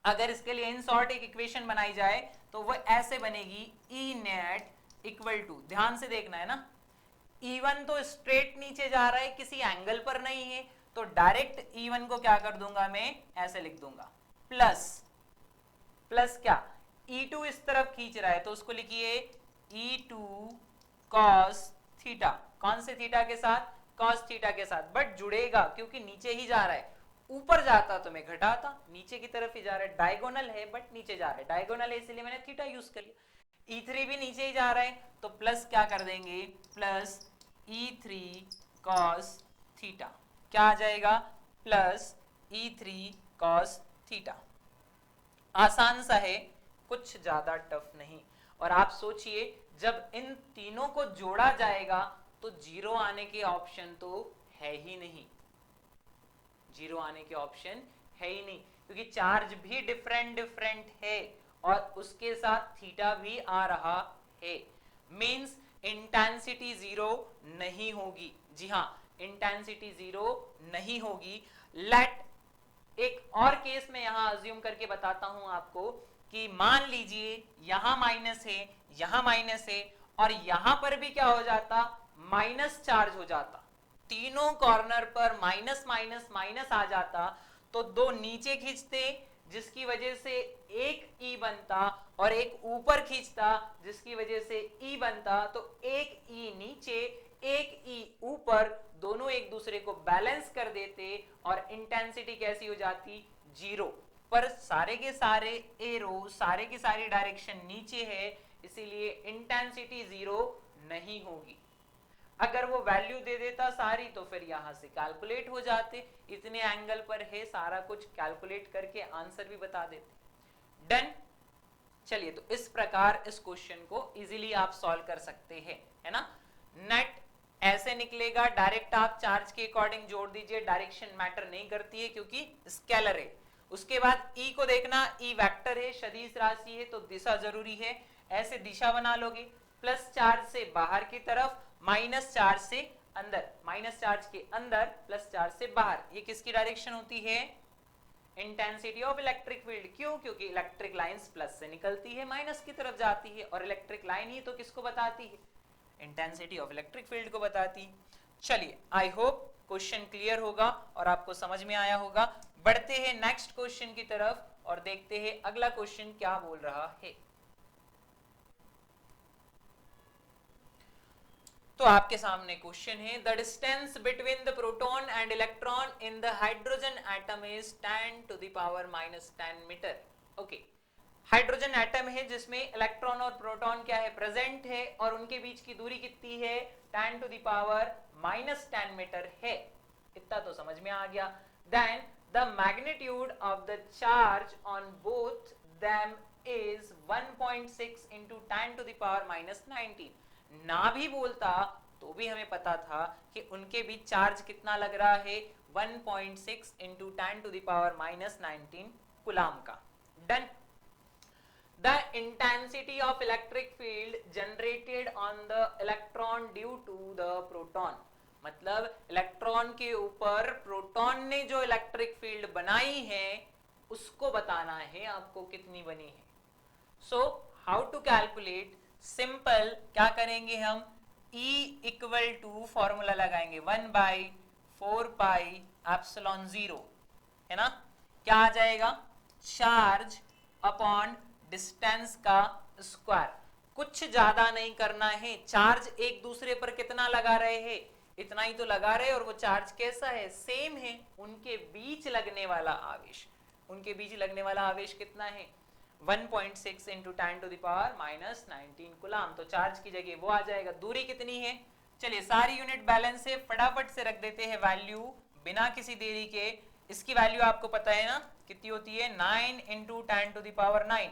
S1: अगर इसके लिए इन शॉर्ट एक इक्वेशन बनाई जाए तो वो ऐसे बनेगी, ई नेट इक्वल टू, ध्यान से देखना है ना, E1 तो स्ट्रेट नीचे जा रहा है, किसी एंगल पर नहीं है, तो डायरेक्ट E1 को क्या कर दूंगा मैं, ऐसे लिख दूंगा, प्लस प्लस क्या, E2 इस तरफ खींच रहा है, तो उसको लिखिए E2 cos थीटा, कौन से थीटा के साथ, cos थीटा के साथ, बट जुड़ेगा क्योंकि नीचे ही जा रहा है। ऊपर जाता तो मैं घटाता, नीचे की तरफ ही जा रहा है, डायगोनल है बट नीचे जा रहा है, डायगोनल है इसलिए मैंने थीटा यूज कर लिया। E3 भी नीचे ही जा रहा है, तो प्लस क्या कर देंगे, प्लस E3 cos थीटा, क्या आ जाएगा, प्लस E3 cos थीटा। आसान सा है, कुछ ज्यादा टफ नहीं। और आप सोचिए जब इन तीनों को जोड़ा जाएगा तो जीरो आने के ऑप्शन तो है ही नहीं, जीरो आने के ऑप्शन है ही नहीं, क्योंकि चार्ज भी डिफरेंट डिफरेंट है और उसके साथ थीटा भी आ रहा है। मींस इंटेंसिटी जीरो नहीं होगी, जी हाँ, इंटेंसिटी जीरो नहीं होगी। लेट एक और केस में यहां अज्यूम करके बताता हूं आपको कि मान लीजिए यहां माइनस है, यहां माइनस है, और यहां पर भी क्या हो जाता, माइनस चार्ज हो जाता, तीनों कॉर्नर पर माइनस माइनस माइनस आ जाता, तो दो नीचे खींचते जिसकी वजह से एक E बनता, और एक ऊपर खींचता जिसकी वजह से E बनता, तो एक E नीचे एक E ऊपर, दोनों एक दूसरे को बैलेंस कर देते और इंटेंसिटी कैसी हो जाती, जीरो। पर सारे के सारे एरो, सारे की सारी डायरेक्शन नीचे है, इसीलिए इंटेंसिटी जीरो नहीं होगी। अगर वो वैल्यू दे देता सारी तो फिर यहां से कैलकुलेट हो जाते, इतने एंगल पर है, सारा कुछ कैलकुलेट करके आंसर भी बता देते। डन। चलिए, तो इस प्रकार इस क्वेश्चन को इजीली आप सॉल्व कर सकते हैं, है ना। नेट ऐसे निकलेगा, डायरेक्ट आप चार्ज के अकॉर्डिंग जोड़ दीजिए, डायरेक्शन मैटर नहीं करती है क्योंकि स्केलर है। उसके बाद E को देखना, E वेक्टर है, सदिश राशि है, तो दिशा जरूरी है, ऐसे दिशा बना लोगे, प्लस चार्ज से बाहर की तरफ, माइनस चार्ज से अंदर, माइनस चार्ज के अंदर, प्लस चार्ज से बाहर। ये किसकी डायरेक्शन होती है, इंटेंसिटी ऑफ इलेक्ट्रिक फील्ड। क्यों? क्योंकि इलेक्ट्रिक लाइंस प्लस से निकलती है माइनस की तरफ जाती है, और इलेक्ट्रिक लाइन ही तो किसको बताती है? इंटेंसिटी ऑफ इलेक्ट्रिक फील्ड को बताती है। चलिए, आई होप क्वेश्चन क्लियर होगा और आपको समझ में आया होगा। बढ़ते हैं नेक्स्ट क्वेश्चन की तरफ और देखते हैं अगला क्वेश्चन क्या बोल रहा है। तो आपके सामने क्वेश्चन है, the distance between the proton and electron in the hydrogen atom is 10 to the power -10 metre. Okay, hydrogen atom है जिसमें इलेक्ट्रॉन और प्रोटॉन क्या है? प्रेजेंट है, और उनके बीच की दूरी कितनी है? 10 to the power -10 मीटर है। इतना तो समझ में आ गया। Then the magnitude of the charge on both them is 1.6 into 10 to the power -19। ना भी बोलता तो भी हमें पता था कि उनके बीच चार्ज कितना लग रहा है? 1.6 into 10 to the power -19 coulomb का। Done. The intensity of electric field generated on the electron due to the proton, मतलब इलेक्ट्रॉन के ऊपर प्रोटॉन ने जो इलेक्ट्रिक फील्ड बनाई है उसको बताना है आपको कितनी बनी है। So how to calculate? Simple, क्या करेंगे हम? E इक्वल टू फॉर्मूला लगाएंगे 1/4πε0, है ना? क्या आ जाएगा? चार्ज अपॉन डिस्टेंस का स्क्वायर। कुछ ज्यादा नहीं करना है। चार्ज एक दूसरे पर कितना लगा रहे हैं? इतना ही तो लगा रहे, और वो चार्ज कैसा है? सेम है। उनके बीच लगने वाला आवेश, उनके बीच लगने वाला आवेश कितना है? 1.6 into 10 to the power -19 coulomb. तो चार्ज की जगह वो आ जाएगा। दूरी कितनी है? चलिए सारी यूनिट बैलेंस से फटाफट से रख देते हैं वैल्यू बिना किसी देरी के। इसकी वैल्यू आपको पता है ना कितनी होती है? 9 into 10 to the power 9।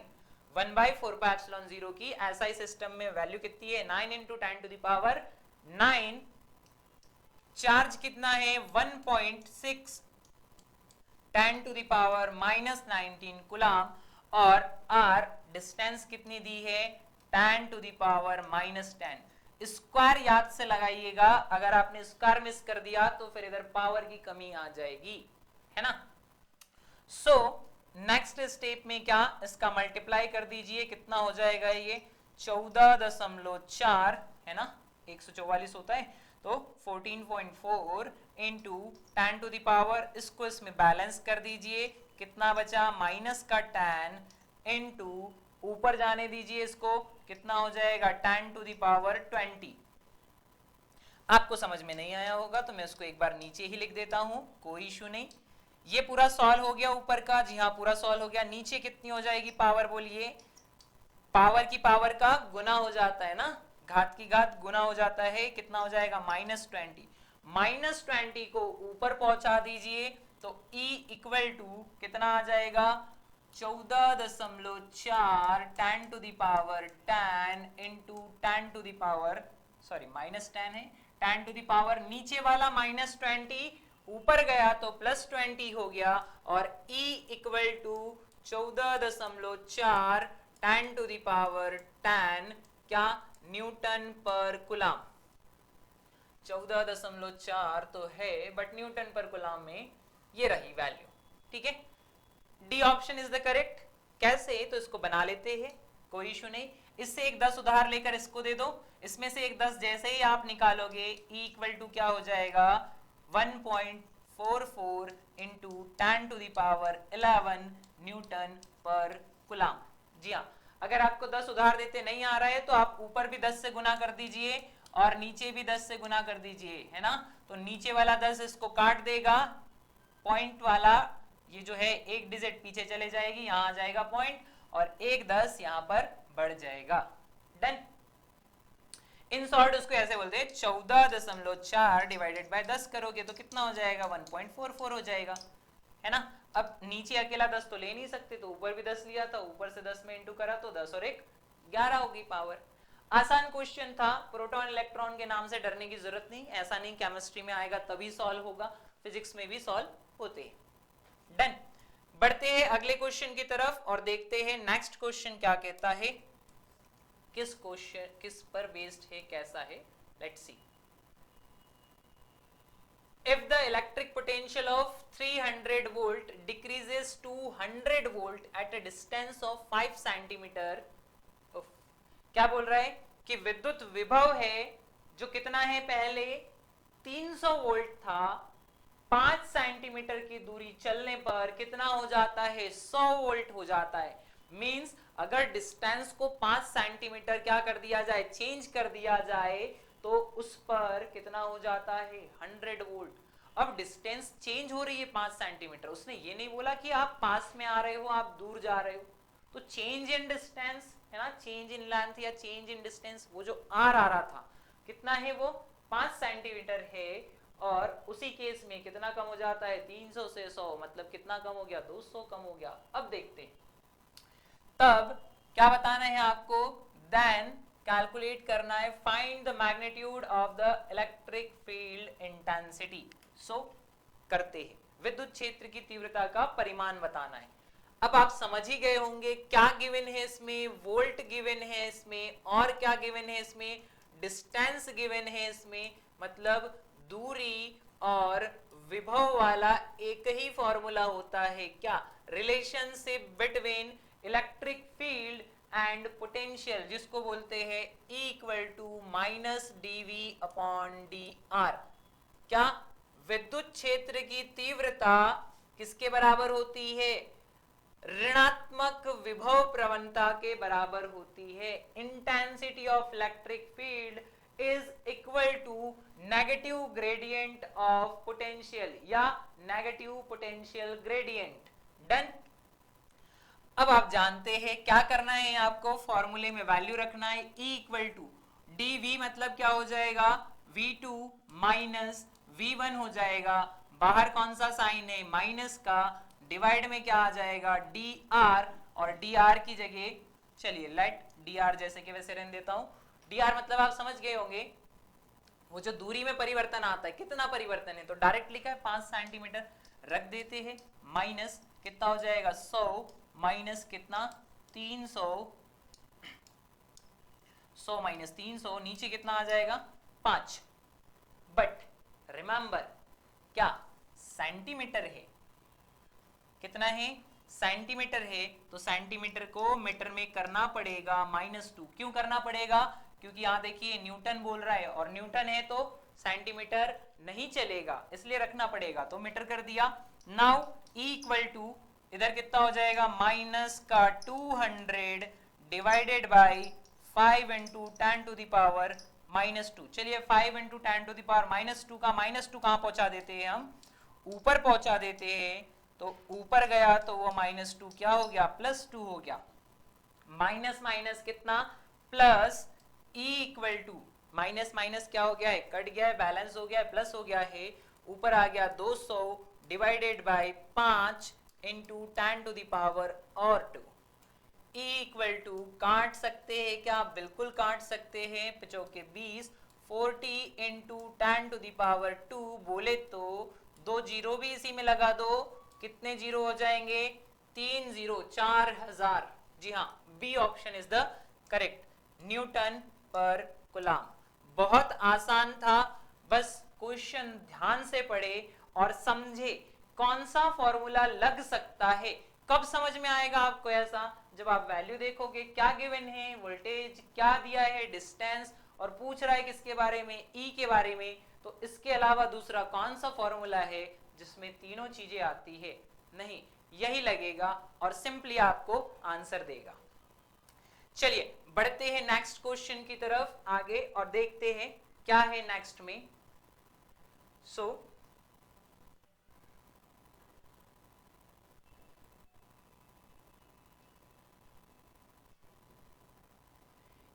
S1: 1/4πε0 की ऐसा ही सिस्टम में वैल्यू कितनी है? 9 into 10 to the power 9। Charge कितना है? 1.6 10 to the power -19 कूलाम, और R डिस्टेंस कितनी दी है? 10 to the power -10। स्क्वायर याद से लगाइएगा, अगर आपने स्क्वायर मिस कर दिया तो फिर इधर पावर की कमी आ जाएगी, है ना? सो नेक्स्ट स्टेप में क्या? इसका मल्टीप्लाई कर दीजिए। कितना हो जाएगा ये? 14.4, है ना? 144 होता है, तो 14.4 इंटू 10 to the power, इसको इसमें बैलेंस कर दीजिए। कितना बचा? माइनस का 10 इंटू ऊपर जाने दीजिए इसको, कितना हो जाएगा? 10 to the power 20। आपको समझ में नहीं आया होगा तो मैं उसको एक बार नीचे ही लिख देता हूं, कोई इशू नहीं। ये पूरा सॉल्व हो गया ऊपर का, जी हाँ पूरा सॉल्व हो गया। नीचे कितनी हो जाएगी पावर? बोलिए। पावर की पावर का गुना हो जाता है ना, घात की घात गुना हो जाता है। कितना हो जाएगा? -20। -20 को ऊपर पहुंचा दीजिए तो E इक्वल टू कितना आ जाएगा? 14.4 10 to the power 10 into 10 to the power, sorry -10 है, 10 to the power, नीचे वाला -20 ऊपर गया तो +20 हो गया, और E equal to 14.4 10 to the power 10 क्या? न्यूटन पर कूलाम। 14.4 तो है, बट न्यूटन पर कूलाम में ये रही वैल्यू, ठीक है? D option is the correct. कैसे? तो इसको बना लेते हैं, कोई इशू नहीं। इससे एक 10 उधार लेकर इसको दे दो, इसमें से एक 10 जैसे ही आप निकालोगे E इक्वल टू क्या हो जाएगा? 1.44 into 10 to the power 11 Newton पर कूलाम। जी हाँ, अगर आपको 10 उधार देते नहीं आ रहा है तो आप ऊपर भी 10 से गुना कर दीजिए और नीचे भी 10 से गुना कर दीजिए, है ना? तो नीचे वाला 10 इसको काट देगा, पॉइंट वाला ये जो है एक डिजिट पीछे चले जाएगी, यहां आ जाएगा पॉइंट, और एक 10 यहां पर बढ़ जाएगा। डन। इन शॉर्ट उसको ऐसे बोलते हैं 14.4 डिवाइडेड बाय 10 करोगे तो कितना हो जाएगा? 1.44 हो जाएगा, है ना? अब नीचे अकेला 10 तो ले नहीं सकते, तो ऊपर भी 10 लिया था, ऊपर से 10 में इंटू करा तो 10 और 1 11 होगी पावर। आसान क्वेश्चन था, प्रोटॉन इलेक्ट्रॉन के नाम से डरने की जरूरत नहीं। ऐसा नहीं केमिस्ट्री में आएगा तभी सॉल्व होगा, फिजिक्स में भी सॉल्व होते हैं। डन। बढ़ते हैं अगले क्वेश्चन की तरफ और देखते हैं नेक्स्ट क्वेश्चन क्या कहता है, किस क्वेश्चन किस पर बेस्ड है, कैसा है, let's see. if the electric potential of 300 volt decreases to 100 volt at a distance of 5 centimeter, क्या बोल रहा है कि विद्युत विभव है जो कितना है, पहले 300 वोल्ट था, 5 सेंटीमीटर की दूरी चलने पर कितना हो जाता है, 100 वोल्ट हो जाता है। मींस अगर डिस्टेंस को 5 सेंटीमीटर क्या कर दिया जाए, चेंज कर दिया जाए, तो उस पर कितना हो जाता है, 100 वोल्ट। अब डिस्टेंस चेंज हो रही है 5 सेंटीमीटर, उसने ये नहीं बोला कि आप पास में आ रहे हो, आप दूर जा रहे हो। तो चेंज इन डिस्टेंस है ना, चेंज इन लेंथ या चेंज इन डिस्टेंस, वो जो आर आ रहा था कितना है, वो 5 सेंटीमीटर है। और उसी केस में कितना कम हो जाता है, 300 से 100, मतलब कितना कम हो गया, 200 कम हो गया। अब देखते हैं, तब क्या बताना है आपको, देन कैलकुलेट करना है, find the magnitude of the electric field intensity. So करते हैं, विद्युत क्षेत्र की तीव्रता का परिमाण बताना है। अब आप समझ ही गए होंगे क्या गिवन है इसमें, वोल्ट गिवन है इसमें, और क्या गिवन है इसमें, डिस्टेंस गिवन है इसमें, मतलब दूरी और विभव वाला एक ही फॉर्मूला होता है, क्या, relationship between electric field and potential, जिसको बोलते हैं E equal to minus dV upon dr। क्या, विद्युत क्षेत्र की तीव्रता किसके बराबर होती है, ऋणात्मक विभव प्रवणता के बराबर होती है। Intensity of electric field is equal to negative gradient of potential या नेगेटिव पोटेंशियल ग्रेडियंट। डन। अब आप जानते हैं क्या करना है, आपको फॉर्मूले में वैल्यू रखना है, E इक्वल टू dV, मतलब क्या हो जाएगा, V2 माइनस V1 हो जाएगा, बाहर कौन सा साइन है, माइनस का, डिवाइड में क्या आ जाएगा, dr, और dr की जगह चलिए लेट dr जैसे कि वैसे रहने देता हूं। dr मतलब आप समझ गए होंगे, वो जो दूरी में परिवर्तन आता है, कितना परिवर्तन है, तो डायरेक्ट लिखा है 5 सेंटीमीटर, रख देते हैं, माइनस कितना हो जाएगा, 100 माइनस कितना, 300, 100 माइनस 300, नीचे कितना आ जाएगा, 5। बट रिमेंबर क्या, सेंटीमीटर है, कितना है, सेंटीमीटर है, तो सेंटीमीटर को मीटर में करना पड़ेगा -2। क्यों करना पड़ेगा, क्योंकि यहां देखिए न्यूटन बोल रहा है, और न्यूटन है तो सेंटीमीटर नहीं चलेगा, इसलिए रखना पड़ेगा, तो मीटर कर दिया। नाउ E इक्वल टू इधर कितना हो जाएगा, माइनस का 200 divided by 5 into 10 to the power -2। चलिए 5 इंटू 10 टू द पावर -2 का -2 कहां पहुंचा देते हैं, हम ऊपर पहुंचा देते हैं, तो ऊपर गया तो वो -2 क्या हो गया, +2 हो गया, माइनस माइनस कितना, plus, E equal to minus minus क्या हो गया है, कट गया है, बैलेंस हो गया है, प्लस हो गया है, ऊपर आ गया 200 divided by 5 into 10 to the power और 2। E इक्वल टू काट सकते हैं क्या, बिल्कुल काट सकते हैं, 5 के 20, 40 इंटू 10 टू द पावर 2, बोले तो 2 जीरो भी इसी में लगा दो, कितने जीरो हो जाएंगे, 3 जीरो, 4000। जी हाँ, B option is the correct, newton पर कूलम। बहुत आसान था, बस क्वेश्चन ध्यान से पढ़े और समझे कौन सा फॉर्मूला लग सकता है। कब समझ में आएगा आपको ऐसा, जब आप वैल्यू देखोगे, क्या गिवन है, वोल्टेज क्या दिया है, डिस्टेंस, और पूछ रहा है किसके बारे में, ई के बारे में, तो इसके अलावा दूसरा कौन सा फॉर्मूला है जिसमें तीनों चीजें आती है, नहीं, यही लगेगा और सिंपली आपको आंसर देगा। चलिए बढ़ते हैं नेक्स्ट क्वेश्चन की तरफ आगे और देखते हैं क्या है नेक्स्ट में।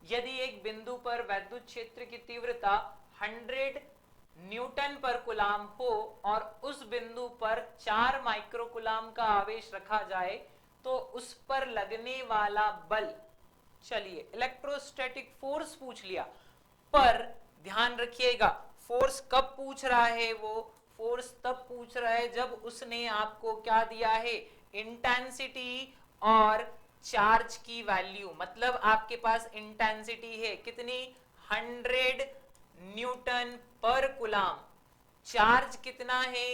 S1: यदि एक बिंदु पर वैद्युत क्षेत्र की तीव्रता 100 न्यूटन पर कूलाम हो और उस बिंदु पर 4 माइक्रोकूलाम का आवेश रखा जाए तो उस पर लगने वाला बल, चलिए इलेक्ट्रोस्टैटिक फोर्स पूछ लिया, पर ध्यान रखिएगा फोर्स कब पूछ रहा है, वो फोर्स तब पूछ रहा है जब उसने आपको क्या दिया है, इंटेंसिटी और चार्ज की वैल्यू, मतलब आपके पास इंटेंसिटी है कितनी, 100 न्यूटन पर कूलाम, चार्ज कितना है,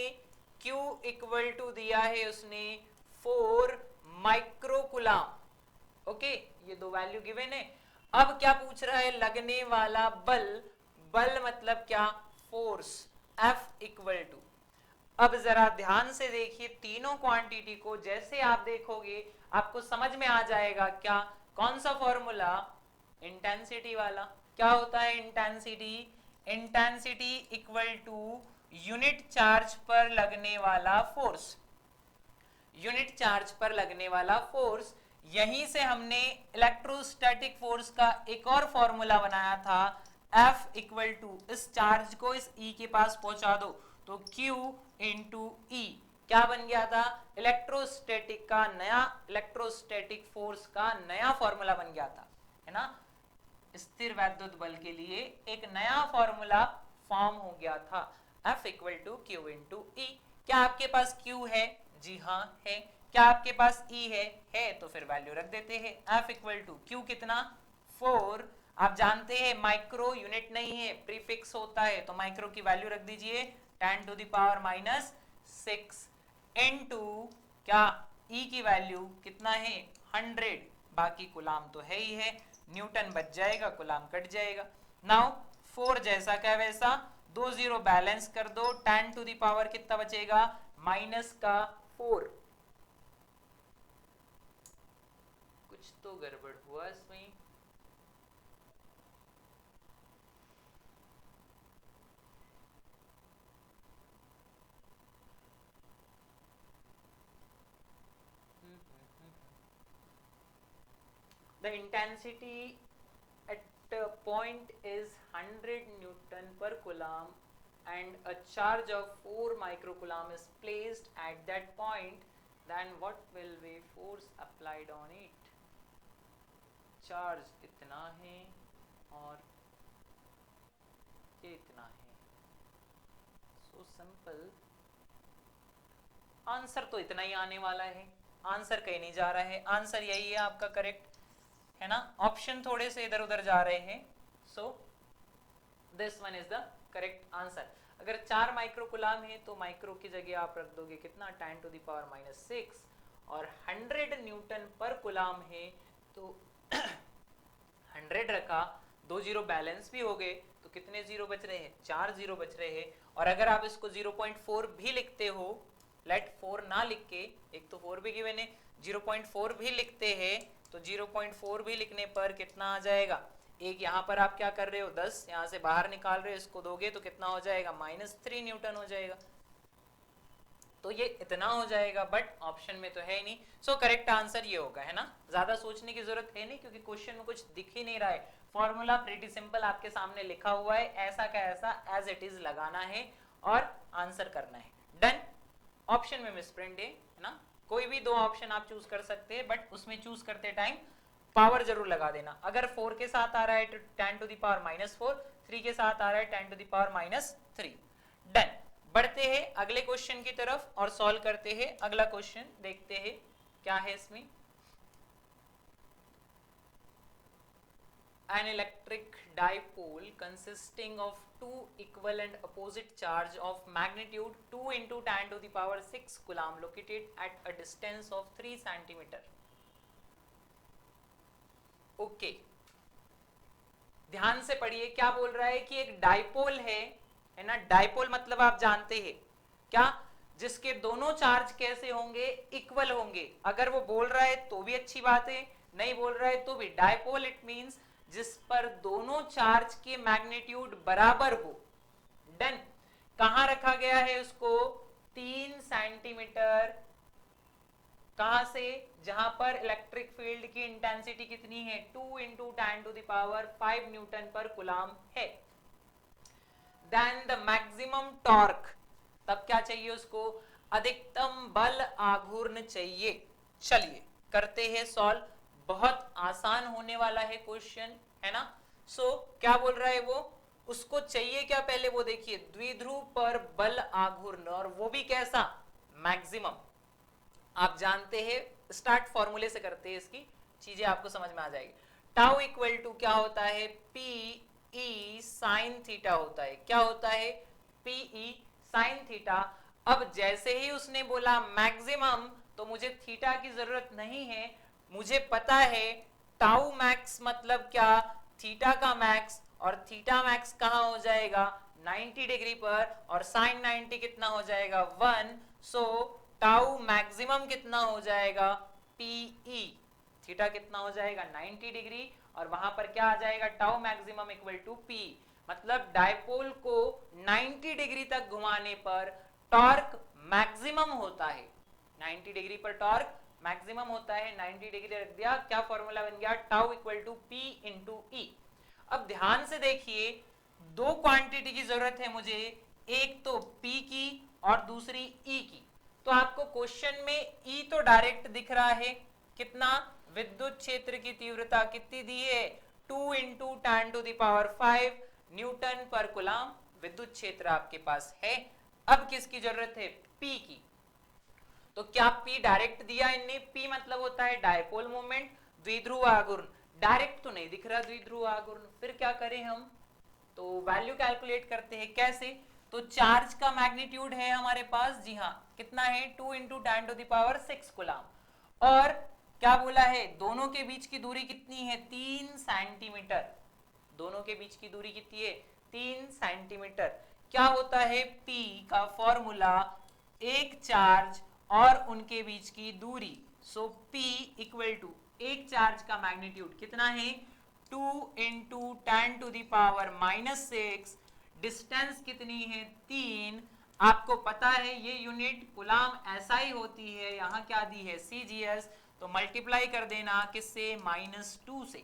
S1: Q इक्वल टू दिया है उसने 4 माइक्रोकुलाम। ओके, ये दो वैल्यू गिवन है। अब क्या पूछ रहा है, लगने वाला बल, बल मतलब क्या, फोर्स, F इक्वल टू। अब जरा ध्यान से देखिए तीनों क्वांटिटी को, जैसे आप देखोगे आपको समझ में आ जाएगा क्या, कौन सा फॉर्मूला, इंटेंसिटी वाला। क्या होता है intensity, intensity equal to unit charge पर लगने वाला फोर्स, यूनिट चार्ज पर लगने वाला फोर्स। यहीं से हमने इलेक्ट्रोस्टैटिक फोर्स का एक और फॉर्मूला बनाया था, F इक्वल टू, इस चार्ज को इस E के पास पहुंचा दो तो Q इंटू E क्या बन गया था, इलेक्ट्रोस्टैटिक का नया, इलेक्ट्रोस्टैटिक फोर्स का नया फॉर्मूला बन गया था, है ना। स्थिर वैद्युत बल के लिए एक नया फॉर्मूला फॉर्म हो गया था, F equal to Q into E। क्या आपके पास Q है, जी हाँ है। क्या आपके पास E है तो फिर वैल्यू रख देते हैं, F इक्वल टू Q कितना 4। आप जानते हैं माइक्रो यूनिट नहीं है, प्रीफिक्स होता है, तो माइक्रो की वैल्यू रख दीजिए 10 to the power minus 6 into क्या, E की वैल्यू कितना है 100, बाकी कुलाम तो है ही है, न्यूटन बच जाएगा, कुलाम कट जाएगा। नाउ 4 जैसा क्या वैसा, 2 जीरो बैलेंस कर दो, 10 टू द पावर कितना बचेगा माइनस का 4। कुछ तो गड़बड़ हुआ इसमें। The intensity at a point is 100 Newton per coulomb and a charge of 4 microcoulomb is placed at that point, then what will be force applied on it? Charge इतना है और ये इतना है, सो सिंपल। आंसर तो इतना ही आने वाला है, आंसर कहीं नहीं जा रहा है, आंसर यही है आपका करेक्ट, है ना। ऑप्शन थोड़े से इधर उधर जा रहे हैं, so this one is the correct answer. अगर 4 माइक्रोकुलाम है तो माइक्रो की जगह आप रख दोगे कितना 10 टू द पावर माइनस 6, और 100 न्यूटन पर कुलाम है तो 100 रखा, 2 जीरो बैलेंस भी हो गए, तो कितने जीरो बच रहे हैं, 4 जीरो बच रहे हैं। और अगर आप इसको 0.4 भी लिखते हो, लेट 4 ना लिख के, एक तो 4 भी गिवन है, 0.4 भी लिखते हैं तो 0.4 भी लिखने पर कितना आ जाएगा, एक यहाँ पर आप क्या कर रहे हो 10 यहाँ से बाहर निकाल रहे हो, इसको दोगे तो कितना हो जाएगा -3 न्यूटन हो जाएगा, तो ये इतना हो जाएगा, बट ऑप्शन में तो है ही नहीं। सो करेक्ट आंसर ये होगा, है ना। ज्यादा सोचने की जरूरत है नहीं क्योंकि क्वेश्चन में कुछ दिख ही नहीं रहा है, फॉर्मूला प्रीटी सिंपल आपके सामने लिखा हुआ है, ऐसा का ऐसा एज इट इज लगाना है और आंसर करना है, डन। ऑप्शन में मिसप्रिंट है ना, कोई भी दो ऑप्शन आप चूज कर सकते हैं, बट उसमें चूज करते टाइम पावर जरूर लगा देना। अगर 4 के साथ आ रहा है तो 10 टू द पावर -4, 3 के साथ आ रहा है 10 टू द पावर -3, डन। बढ़ते हैं अगले क्वेश्चन की तरफ और सॉल्व करते हैं अगला क्वेश्चन, देखते हैं क्या है इसमें। An electric dipole consisting of two equal and opposite charge of magnitude 2 into 10 to the power 6 coulomb located at a distance of 3 centimeter. Okay, ध्यान से पढ़िए, क्या बोल रहा है कि एक डाइपोल है ना। डाइपोल मतलब आप जानते हैं क्या, जिसके दोनों चार्ज कैसे होंगे, इक्वल होंगे। अगर वो बोल रहा है तो भी अच्छी बात है, नहीं बोल रहा है तो भी। डाइपोल इट मींस जिस पर दोनों चार्ज के मैग्नीट्यूड बराबर हो, डन। कहां रखा गया है उसको, 3 सेंटीमीटर, कहां से, जहां पर इलेक्ट्रिक फील्ड की इंटेंसिटी कितनी है 2 into 10 to the power 5 newton पर कुलाम है। देन द मैक्सिमम टॉर्क, तब क्या चाहिए उसको, अधिकतम बल आघूर्ण चाहिए। चलिए करते हैं सॉल्व, बहुत आसान होने वाला है क्वेश्चन, है ना। सो क्या बोल रहा है वो, उसको चाहिए क्या, पहले वो देखिए, द्विध्रुव पर बल आघूर्ण, और वो भी कैसा, मैक्सिमम। आप जानते हैं, स्टार्ट फॉर्मूले से करते हैं, इसकी चीजें आपको समझ में आ जाएगी। टाउ इक्वल टू क्या होता है, पी ई साइन थीटा होता है। क्या होता है, पी ई साइन थीटा। अब जैसे ही उसने बोला मैक्सिमम, तो मुझे थीटा की जरूरत नहीं है, मुझे पता है टाउ मैक्स मतलब क्या, थीटा का मैक्स, और थीटा मैक्स कहां हो जाएगा 90 डिग्री पर, और साइन 90 कितना हो जाएगा 1, सो टाउ मैक्सिमम कितना हो जाएगा पीई, थीटा कितना हो जाएगा 90 डिग्री, और वहां पर क्या आ जाएगा tau maximum equal to P. मतलब डायपोल को 90 डिग्री तक घुमाने पर टॉर्क मैक्सिमम होता है, 90 डिग्री पर टॉर्क मैक्सिमम होता है। 90 डिग्री रख दिया, क्या फॉर्मूला बन गया tau equal to P into E. अब ध्यान से देखिए, दो क्वांटिटी की जरूरत है मुझे, एक तो P की और दूसरी E की। तो आपको क्वेश्चन में E तो डायरेक्ट दिख रहा है, कितना, विद्युत क्षेत्र की तीव्रता कितनी दी है 2 into 10 to the power 5 newton पर कूलम, विद्युत क्षेत्र आपके पास है। अब किसकी जरूरत है P की, तो क्या P डायरेक्ट दिया इनने, P मतलब होता है डायपोल मोमेंट, द्विध्रुव आघूर्ण, डायरेक्ट तो नहीं दिख रहा द्विध्रुव आघूर्ण, फिर क्या करें हम, तो वैल्यू कैलकुलेट करते हैं, कैसे, तो चार्ज का मैग्नीट्यूड है हमारे पास, जी हाँ कितना है 2 into 10 to the power 6 coulomb, और क्या बोला है दोनों के बीच की दूरी कितनी है 3 सेंटीमीटर, दोनों के बीच की दूरी कितनी है 3 सेंटीमीटर। क्या होता है P का फॉर्मूला, एक चार्ज और उनके बीच की दूरी, सो P इक्वल टू एक चार्ज का मैग्नीट्यूड कितना है 2 into 10 to the power -6, distance कितनी है 3, आपको पता है ये यूनिट कूलम SI होती है, यहाँ क्या दी है CGS, तो मल्टीप्लाई कर देना किससे -2 से,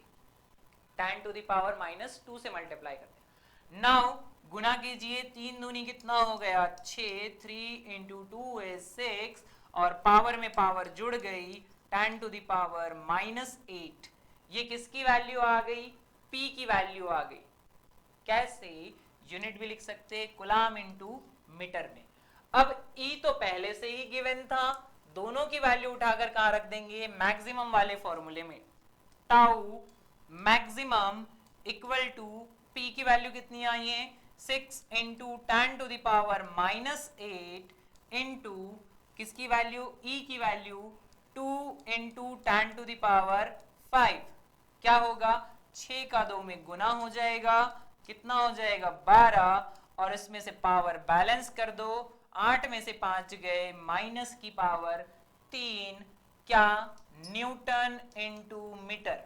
S1: 10 टू द पावर -2 से मल्टीप्लाई कर देना। नाउ गुना कीजिए, 3 दूनी कितना हो गया 6, 3 इंटू 2 is 6, और पावर में पावर जुड़ गई 10 टू द पावर -8, ये किसकी वैल्यू आ गई P की वैल्यू आ गई। कैसे, यूनिट भी लिख सकते हैं कूलम इनटू मीटर में। अब E तो पहले से ही गिवन था, दोनों की वैल्यू उठाकर कहां रख देंगे मैक्सिमम वाले फॉर्मूले में, टाउ मैक्सिमम इक्वल टू P की वैल्यू कितनी आई है 6 into 10 to the power -8 into किसकी वैल्यू E की value 2 into 10 to the power 5, क्या होगा 6 का 2 में गुना हो जाएगा, कितना हो जाएगा 12, और इसमें से पावर बैलेंस कर दो, 8 में से 5 गए माइनस की पावर 3, क्या न्यूटन इंटू मीटर,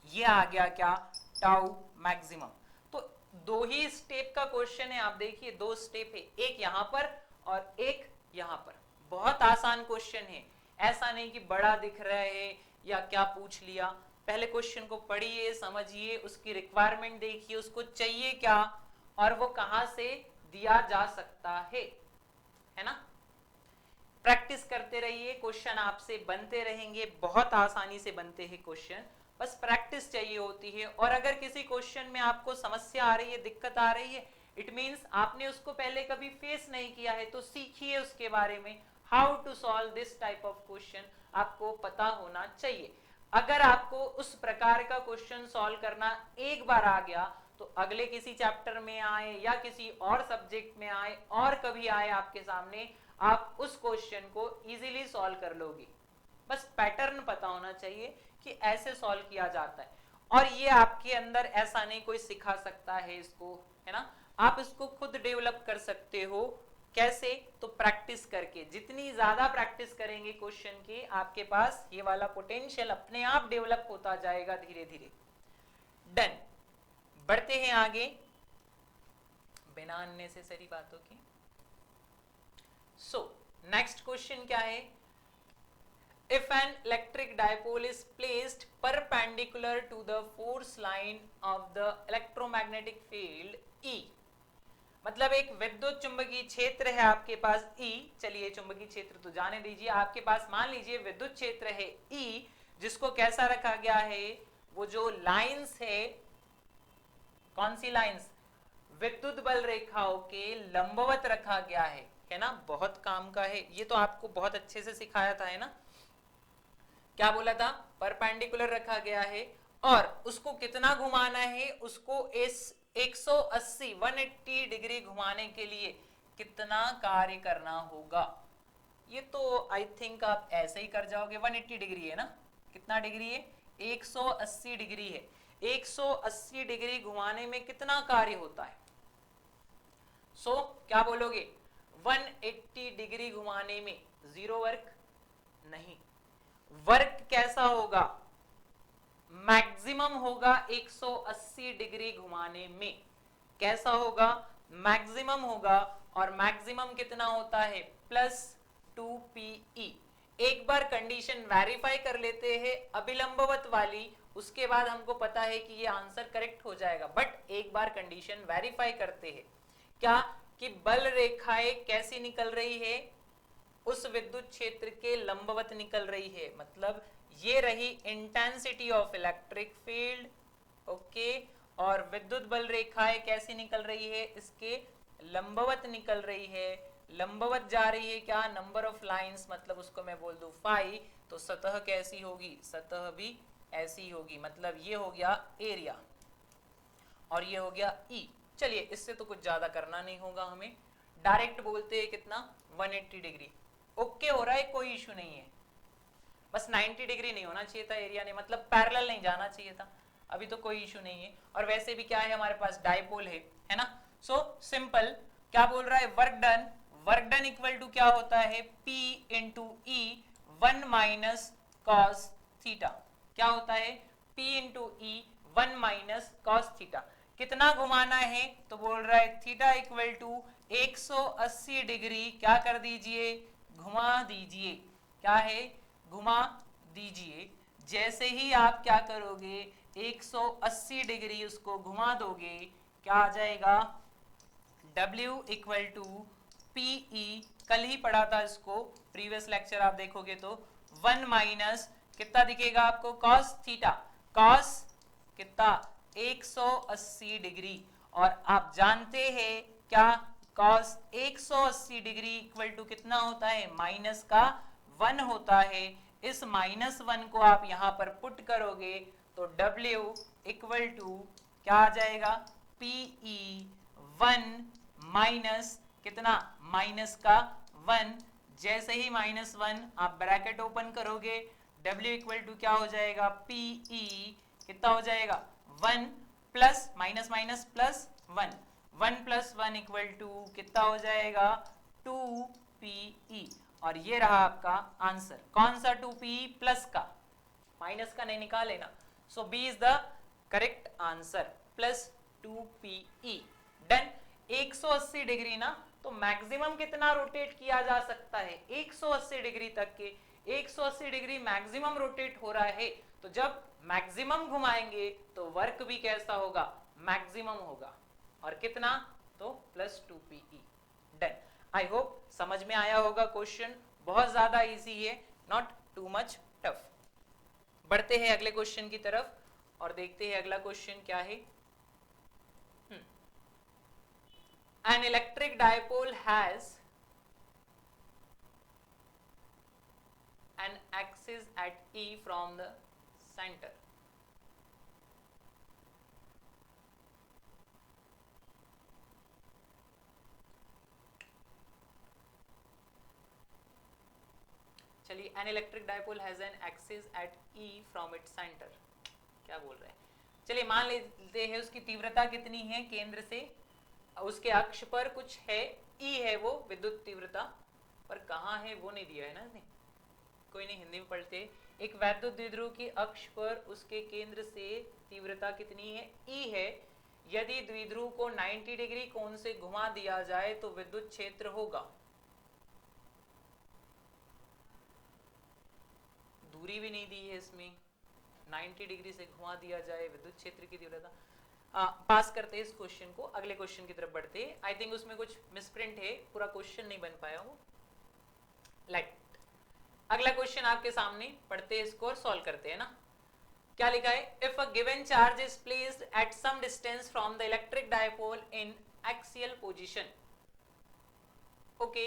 S1: ये आ गया क्या टाउ मैक्सिमम। तो दो ही स्टेप का क्वेश्चन है, आप देखिए दो स्टेप है, एक यहां पर और एक यहां पर, बहुत आसान क्वेश्चन है, ऐसा नहीं कि बड़ा दिख रहा है या क्या पूछ लिया। पहले क्वेश्चन को पढ़िए, समझिए, उसकी रिक्वायरमेंट देखिए, उसको चाहिए क्या और वो कहां से दिया जा सकता है ना। प्रैक्टिस करते रहिए, क्वेश्चन आपसे बनते रहेंगे, बहुत आसानी से बनते हैं क्वेश्चन, बस प्रैक्टिस चाहिए होती है। और अगर किसी क्वेश्चन में आपको समस्या आ रही है, दिक्कत आ रही है, इट मींस आपने उसको पहले कभी फेस नहीं किया है, तो सीखिए उसके बारे में, how to solve this type of question आपको पता होना चाहिए। अगर आपको उस प्रकार का क्वेश्चन सॉल्व करना एक बार आ गया, तो अगले किसी चैप्टर में आए या किसी और सब्जेक्ट में आए और कभी आए आपके सामने, आप उस क्वेश्चन को इजीली सॉल्व कर लोगे। बस पैटर्न पता होना चाहिए कि ऐसे सॉल्व किया जाता है, और ये आपके अंदर ऐसा नहीं कोई सिखा सकता है इसको, है ना, आप इसको खुद डेवलप कर सकते हो। कैसे, तो प्रैक्टिस करके, जितनी ज्यादा प्रैक्टिस करेंगे क्वेश्चन की, आपके पास ये वाला पोटेंशियल अपने आप डेवलप होता जाएगा धीरे धीरे। डन, बढ़ते हैं आगे बिना अननेसेसरी बातों की। सो नेक्स्ट क्वेश्चन क्या है, if an electric dipole is placed perpendicular to the force line of the electromagnetic field E, मतलब एक विद्युत चुंबकीय क्षेत्र है आपके पास E, चलिए चुंबकीय क्षेत्र तो जाने दीजिए, आपके पास मान लीजिए विद्युत क्षेत्र है E, जिसको कैसा रखा गया है, वो जो लाइंस है, कौन सी लाइंस, विद्युत बल रेखाओं के लंबवत रखा गया है ना, बहुत काम का है ये, तो आपको बहुत अच्छे से सिखाया था, है ना, क्या बोला था, परपेंडिकुलर रखा गया है, और उसको कितना घुमाना है, उसको इस 180 डिग्री घुमाने के लिए कितना कार्य करना होगा। ये तो आई थिंक आप ऐसे ही कर जाओगे, 180 डिग्री है ना, कितना डिग्री है, 180 डिग्री है। 180 डिग्री घुमाने में कितना कार्य होता है? क्या बोलोगे, 180 डिग्री घुमाने में जीरो वर्क? नहीं, वर्क कैसा होगा, मैक्सिमम होगा 180 डिग्री घुमाने में। कैसा होगा, मैक्सिमम होगा, और मैक्सिमम कितना होता है, +2pe। एक बार कंडीशन वेरीफाई कर लेते हैं अभिलंबवत वाली, उसके बाद हमको पता है कि ये आंसर करेक्ट हो जाएगा। बट एक बार कंडीशन वेरीफाई करते हैं क्या, कि बल रेखाएं कैसी निकल रही है, उस विद्युत क्षेत्र के लंबवत निकल रही है। मतलब ये रही intensity of electric field, okay, और विद्युत बल रेखाएं कैसी निकल रही है, इसके लंबवत निकल रही है। लंबवत जा रही है क्या, नंबर ऑफ लाइंस, मतलब उसको मैं बोल दूं फाई, तो सतह कैसी होगी, सतह भी ऐसी होगी। मतलब ये हो गया एरिया और ये हो गया ई। चलिए इससे तो कुछ ज्यादा करना नहीं होगा हमें, डायरेक्ट बोलते हैं कितना, 180 डिग्री। ओके हो रहा है, कोई इशू नहीं है, बस 90 डिग्री नहीं होना चाहिए था एरिया ने, मतलब पैरेलल नहीं जाना चाहिए था। अभी तो कोई इशू नहीं है, और वैसे भी क्या है हमारे पास, डायपोल है ना। सिंपल क्या बोल रहा है, वर्क डन इक्वल टू क्या होता है, P इंटू ई 1 माइनस कॉस थीटा। क्या होता है, P इंटू ई 1 माइनस कॉस थीटा। कितना घुमाना है, तो बोल रहा है थीटा इक्वल टू 180 डिग्री क्या कर दीजिए, घुमा दीजिए। क्या है, घुमा दीजिए। जैसे ही आप क्या करोगे, 180 डिग्री उसको घुमा दोगे, क्या आ जाएगा, W इक्वल टू PE, कल ही पढ़ा था इसको, प्रीवियस लेक्चर आप देखोगे तो 1 माइनस कितना दिखेगा आपको, cos थीटा, cos कितना 180 डिग्री। और आप जानते हैं क्या, cos 180 डिग्री इक्वल टू कितना होता है, माइनस का 1 होता है। इस -1 को आप यहां पर पुट करोगे तो W इक्वल टू क्या आ जाएगा, PE 1 माइनस कितना, माइनस का 1। जैसे ही -1 आप ब्रैकेट ओपन करोगे, W इक्वल टू क्या हो जाएगा, PE कितना हो जाएगा, 1 plus minus minus plus 1, 1 plus 1 equal to कितना हो जाएगा, 2PE। और ये रहा आपका आंसर। कौन सा 2PE, प्लस का, माइनस का नहीं निकाल लेना। सो B is the correct answer, plus 2PE। Done. 180 degree ना, तो मैक्सिमम कितना रोटेट किया जा सकता है, 180 डिग्री तक के। 180 डिग्री मैक्सिमम रोटेट हो रहा है, तो जब मैक्सिमम घुमाएंगे तो वर्क भी कैसा होगा, मैक्सिमम होगा। और कितना, तो +2PE। डन। आई होप समझ में आया होगा क्वेश्चन, बहुत ज्यादा इजी है, नॉट टू मच टफ। बढ़ते हैं अगले क्वेश्चन की तरफ और देखते हैं अगला क्वेश्चन क्या है। An electric dipole has an axis at E from the center. चलिए, an electric dipole has an axis at E from its center, क्या बोल रहे हैं। चलिए मान लेते हैं उसकी तीव्रता कितनी है केंद्र से, उसके अक्ष पर कुछ है, E है वो विद्युत तीव्रता, पर कहाँ है वो नहीं दिया है ना इसने, कोई नहीं, हिंदी में पढ़ते। एक वैद्युत द्विध्रुव की अक्ष पर उसके केंद्र से तीव्रता कितनी है, E है। यदि द्विध्रुव को 90 डिग्री कोण से घुमा दिया जाए तो विद्युत क्षेत्र होगा, दूरी भी नहीं दी है इसमें, 90 डिग्री से घुमा दिया जाए विद्युत क्षेत्र की तीव्रता। पास करते हैं इस क्वेश्चन को, अगले क्वेश्चन की तरफ बढ़ते हैं। आई थिंक उसमें कुछ मिसप्रिंट है, पूरा क्वेश्चन नहीं बन पाया वो। लाइट, अगला क्वेश्चन आपके सामने, पढ़ते हैं इसको और सॉल्व करते हैं ना। क्या लिखा है, if a given charge is placed at some distance from the electric dipole in axial position. Okay,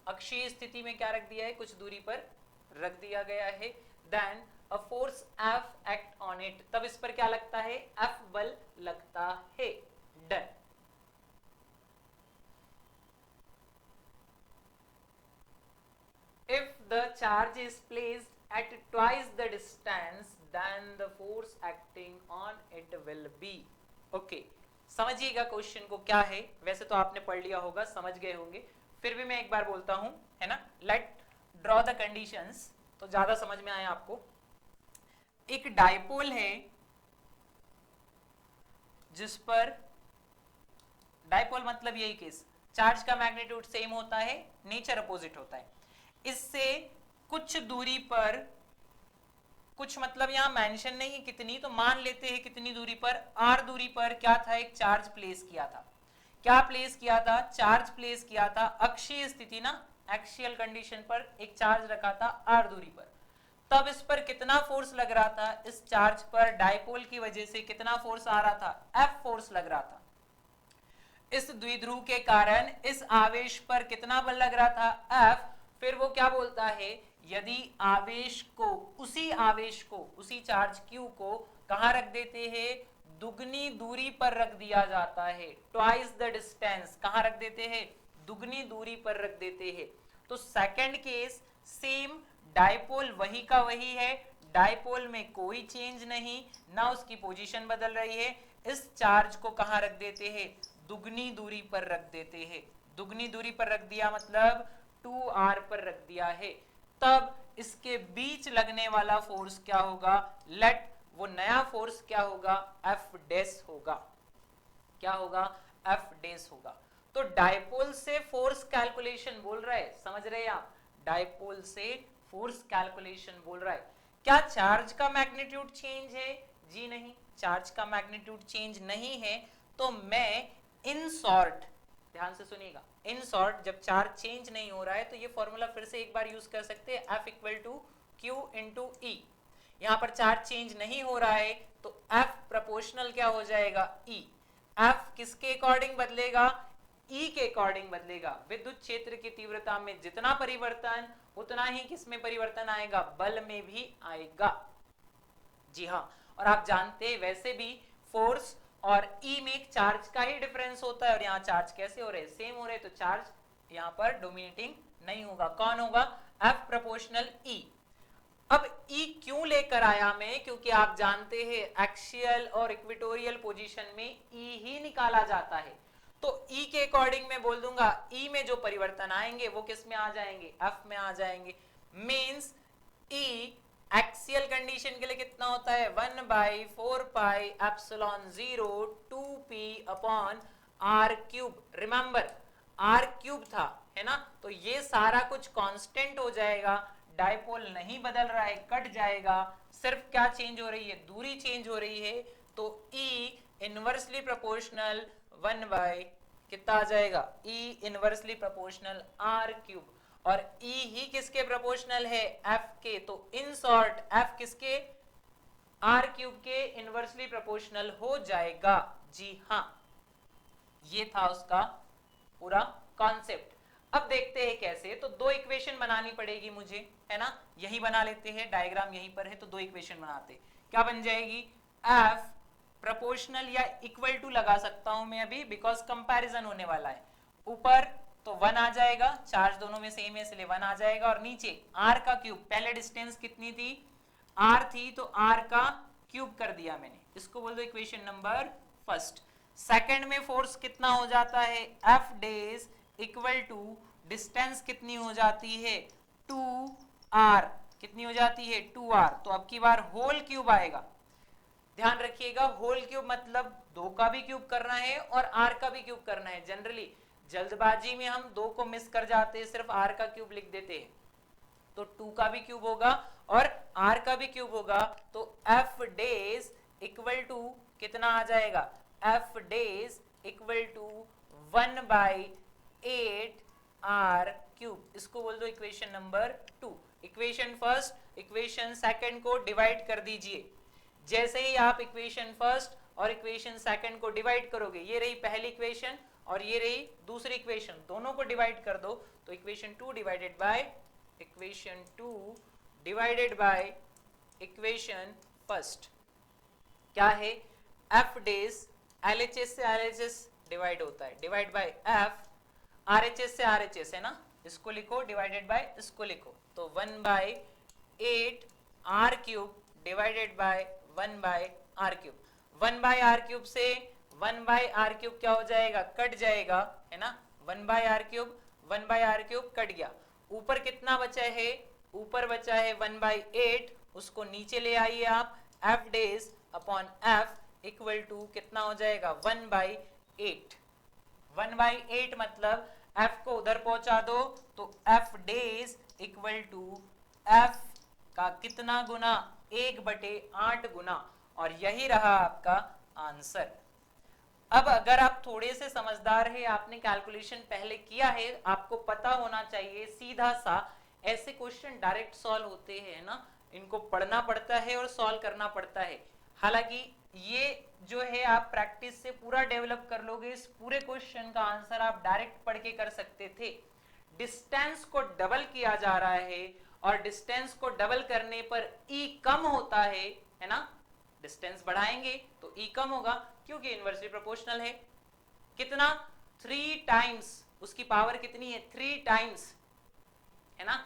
S1: अक्षीय स्थिति में क्या रख दिया है, कुछ दूरी पर रख दिया गया है। Then a force F act on it, तब इस पर क्या लगता है, F बल लगता है। Done. charge is placed at twice the distance then the force acting on it will be. Okay, समझिएगा क्वेश्चन को क्या है। वैसे तो आपने पढ़ लिया होगा, समझ गए होंगे, फिर भी मैं एक बार बोलता हूं, है ना। लेट ड्रॉ द कंडीशंस, तो ज्यादा समझ में आया आपको। एक डायपोल है जिस पर, डायपोल मतलब यही केस, चार्ज का मैग्नीट्यूड सेम होता है, नेचर अपोजिट होता है। इससे कुछ दूरी पर, कुछ मतलब यहां मेंशन नहीं है कितनी, तो मान लेते हैं कितनी दूरी पर, आर दूरी पर क्या था, एक चार्ज प्लेस किया था। क्या प्लेस किया था? चार्ज प्लेस किया था, अक्षीय स्थिति ना, एक्सियल कंडीशन पर एक चार्ज रखा था आर दूरी पर। तब इस पर कितना फोर्स लग रहा था? इस चार्ज पर डायपोल की वजह से कितना फोर्स आ रहा था? एफ फोर्स लग रहा था। इस द्विध्रुव के कारण इस आवेश पर कितना बल लग रहा था? एफ। फिर वो क्या बोलता है, यदि आवेश को, उसी आवेश को, उसी चार्ज क्यू को कहां रख देते हैं? दुगनी दूरी पर रख दिया जाता है, ट्वाइस द डिस्टेंस। कहां रख देते हैं? दुगनी दूरी पर रख देते हैं। तो सेकंड केस सेम, डायपोल वही का वही है, डायपोल में कोई चेंज नहीं, ना उसकी पोजीशन बदल रही है। इस चार्ज को कहां रख देते हैं? दुगनी दूरी पर रख देते हैं। दुगनी दूरी पर रख दिया मतलब 2r पर रख दिया है। तब इसके बीच लगने वाला फोर्स क्या होगा? लेट, वो नया फोर्स क्या होगा? F डैश होगा। क्या होगा? F डैश होगा। तो डायपोल से फोर्स कैलकुलेशन बोल रहा है, समझ रहे हैं आप? डायपोल से फोर्स कैलकुलेशन बोल रहा है। क्या चार्ज का मैग्नीट्यूड चेंज है? जी नहीं, चार्ज का मैग्नीट्यूड चेंज नहीं है। तो मैं इन शॉर्ट, ध्यान से सुनिएगा, इन शॉर्ट जब चार्ज चेंज नहीं हो रहा है तो ये फॉर्मूला फिर से एक बार यूज कर सकते हैं, F equal to Q into E। यहां पर चार्ज चेंज नहीं हो रहा है तो F प्रोपोर्शनल क्या हो जाएगा? E। F किसके अकॉर्डिंग बदलेगा? E के अकॉर्डिंग बदलेगा। विद्युत क्षेत्र की तीव्रता में जितना परिवर्तन, उतना ही किसमें परिवर्तन आएगा? बल में भी आएगा। जी हाँ, और आप जानते हैं वैसे भी फोर्स और E में एक चार्ज का ही डिफरेंस होता है, और यहाँ चार्ज कैसे हो रहे हैं? सेम हो रहे हैं, तो चार्ज यहाँ पर डोमिनेटिंग नहीं होगा। कौन होगा? F proportional E। अब E क्यों लेकर आया मैं? क्योंकि आप जानते हैं एक्सियल और इक्वेटोरियल पोजीशन में E ही निकाला जाता है। तो E के अकॉर्डिंग मैं बोल दूंगा, E में जो परिवर्तन आएंगे वो किस में आ जाएंगे? F में आ जाएंगे। मीन्स E एक्सियल कंडीशन के लिए कितना होता है? 1/4 pi epsilon 0 2p upon r cube. Remember r cube था, है ना। तो ये सारा कुछ कांस्टेंट हो जाएगा, डायपोल नहीं बदल रहा है, कट जाएगा। सिर्फ क्या चेंज हो रही है? दूरी चेंज हो रही है। तो E इनवर्सली प्रोपोर्शनल 1 कितना आ जाएगा? E inversely proportional r cube. और E ही किसके प्रोपोर्शनल है? F के। तो इन शॉर्ट F किसके? R क्यूब के इनवर्सली प्रोपोर्शनल हो जाएगा। जी हाँ, ये था उसका पूरा कॉन्सेप्ट। अब देखते हैं कैसे। तो दो इक्वेशन बनानी पड़ेगी मुझे, है ना। यही बना लेते हैं, डायग्राम यहीं पर है, तो दो इक्वेशन बनाते हैं। क्या बन जाएगी? F प्रोपोर्शनल या इक्वल टू लगा सकता हूं मैं अभी, बिकॉज कंपैरिजन होने वाला है। ऊपर तो 1 आ जाएगा, चार्ज दोनों में सेम है इसलिए 1 आ जाएगा, और नीचे r का क्यूब। पहले डिस्टेंस कितनी थी? r थी, तो r का क्यूब कर दिया मैंने। इसको बोल दो इक्वेशन नंबर फर्स्ट। सेकंड में फोर्स कितना हो जाता है? F days equal to distance कितनी हो जाती है? 2r। कितनी हो जाती है? 2r। तो अब की बार होल क्यूब आएगा। ध्यान रखिएगा, होल क्यूब मतलब 2 का भी क्यूब करना है और r का भी क्यूब करना है। जनरली जल्दबाजी में हम 2 को मिस कर जाते हैं, सिर्फ r का क्यूब लिख देते हैं। तो 2 का भी क्यूब होगा और r का भी क्यूब होगा। तो F डेज इक्वल टू कितना आ जाएगा? F days equal to 1/8 r cube. इसको बोल दो equation number 2। Equation first equation second को डिवाइड कर दीजिए। जैसे ही आप इक्वेशन फर्स्ट और इक्वेशन सेकंड को डिवाइड करोगे, ये रही पहली इक्वेशन और ये रही दूसरी इक्वेशन, दोनों को डिवाइड कर दो। तो equation 2 divided by equation 2 divided by equation first क्या है? F डेज LHS से LHS डिवाइड होता है, डिवाइड बाय F RHS से RHS, है ना। इसको लिखो, डिवाइडेड बाय इसको लिखो। तो 1/8 r cube divided by 1/r cube. 1/r cube से 1/r क्यूब क्या हो जाएगा, कट जाएगा, है ना। 1/r cube 1/r cube cut गया। ऊपर कितना बचा है, ऊपर बचा है 1/8, उसको नीचे ले आइए आप। f days upon f equal to कितना हो जाएगा 1/8। 1/8 मतलब f को उधर पहुंचा दो तो f days equal to f का कितना गुना, 1/8 गुना, और यही रहा आपका आंसर। अब अगर आप थोड़े से समझदार है, आपने कैलकुलेशन पहले किया है, आपको पता होना चाहिए सीधा सा ऐसे क्वेश्चन डायरेक्ट सॉल्व होते हैं ना, इनको पढ़ना पड़ता है और सॉल्व करना पड़ता है। हालांकि ये जो है आप प्रैक्टिस से पूरा डेवलप कर लोगे, इस पूरे क्वेश्चन का आंसर आप डायरेक्ट पढ़ के कर सकते थे। डिस्टेंस को डबल किया जा रहा है और डिस्टेंस को डबल करने पर ई कम होता है ना। डिस्टेंस बढ़ाएंगे तो ई कम होगा क्योंकि इनवर्सली प्रोपोर्शनल है। कितना, 3 टाइम्स, उसकी पावर कितनी है, 3 टाइम्स, है ना,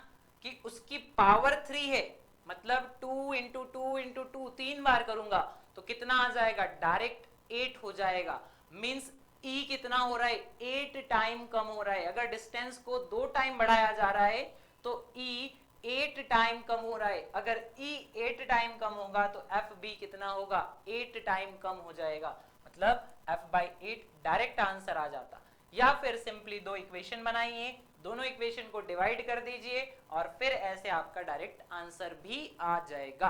S1: कि उसकी पावर 3 है, मतलब 2 इंटू 2 इंटू 2, 3 बार करूंगा तो कितना आ जाएगा, डायरेक्ट 8 हो जाएगा। मींस ई कितना हो रहा है, 8 टाइम कम हो रहा है। अगर डिस्टेंस को 2 टाइम बढ़ाया जा रहा है तो ई 8 टाइम कम हो रहा है। अगर ई 8 टाइम कम होगा तो एफ बी कितना होगा, 8 टाइम कम हो जाएगा, मतलब f/8 डायरेक्ट आंसर आ जाता। या फिर सिंपली दो इक्वेशन बनाइए, दोनों इक्वेशन को डिवाइड कर दीजिए और फिर ऐसे आपका डायरेक्ट आंसर भी आ जाएगा।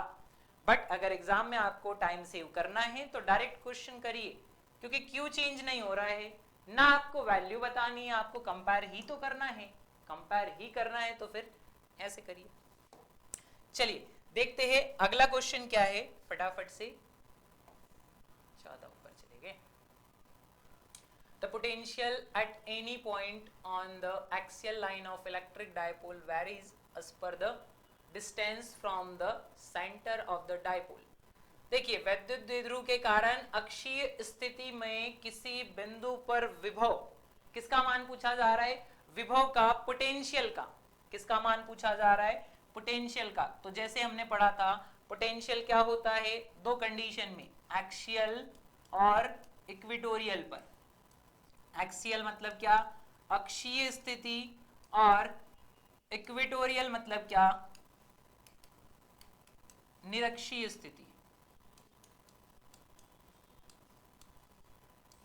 S1: बट अगर एग्जाम में आपको टाइम सेव करना है तो डायरेक्ट क्वेश्चन करिए, क्योंकि क्यों चेंज नहीं हो रहा है ना, आपको वैल्यू बतानी है, आपको कंपेयर ही तो करना है। कंपेयर ही करना है तो फिर ऐसे करिए। चलिए देखते हैं अगला क्वेश्चन क्या है, फटाफट से ज्यादा ऊपर चले गए। The potential at any point on the axial line of electric dipole varies as per the distance from the center of the dipole। देखिए वैद्युत द्विध्रुव के कारण अक्षीय स्थिति में किसी बिंदु पर विभव, किसका मान पूछा जा रहा है, विभव का, पोटेंशियल का, किसका मान पूछा जा रहा है, पोटेंशियल का। तो जैसे हमने पढ़ा था पोटेंशियल क्या होता है, दो कंडीशन में, एक्सियल और इक्वेटोरियल पर। एक्सियल मतलब क्या, अक्षीय स्थिति, और इक्वेटोरियल मतलब क्या, निरक्षीय स्थिति।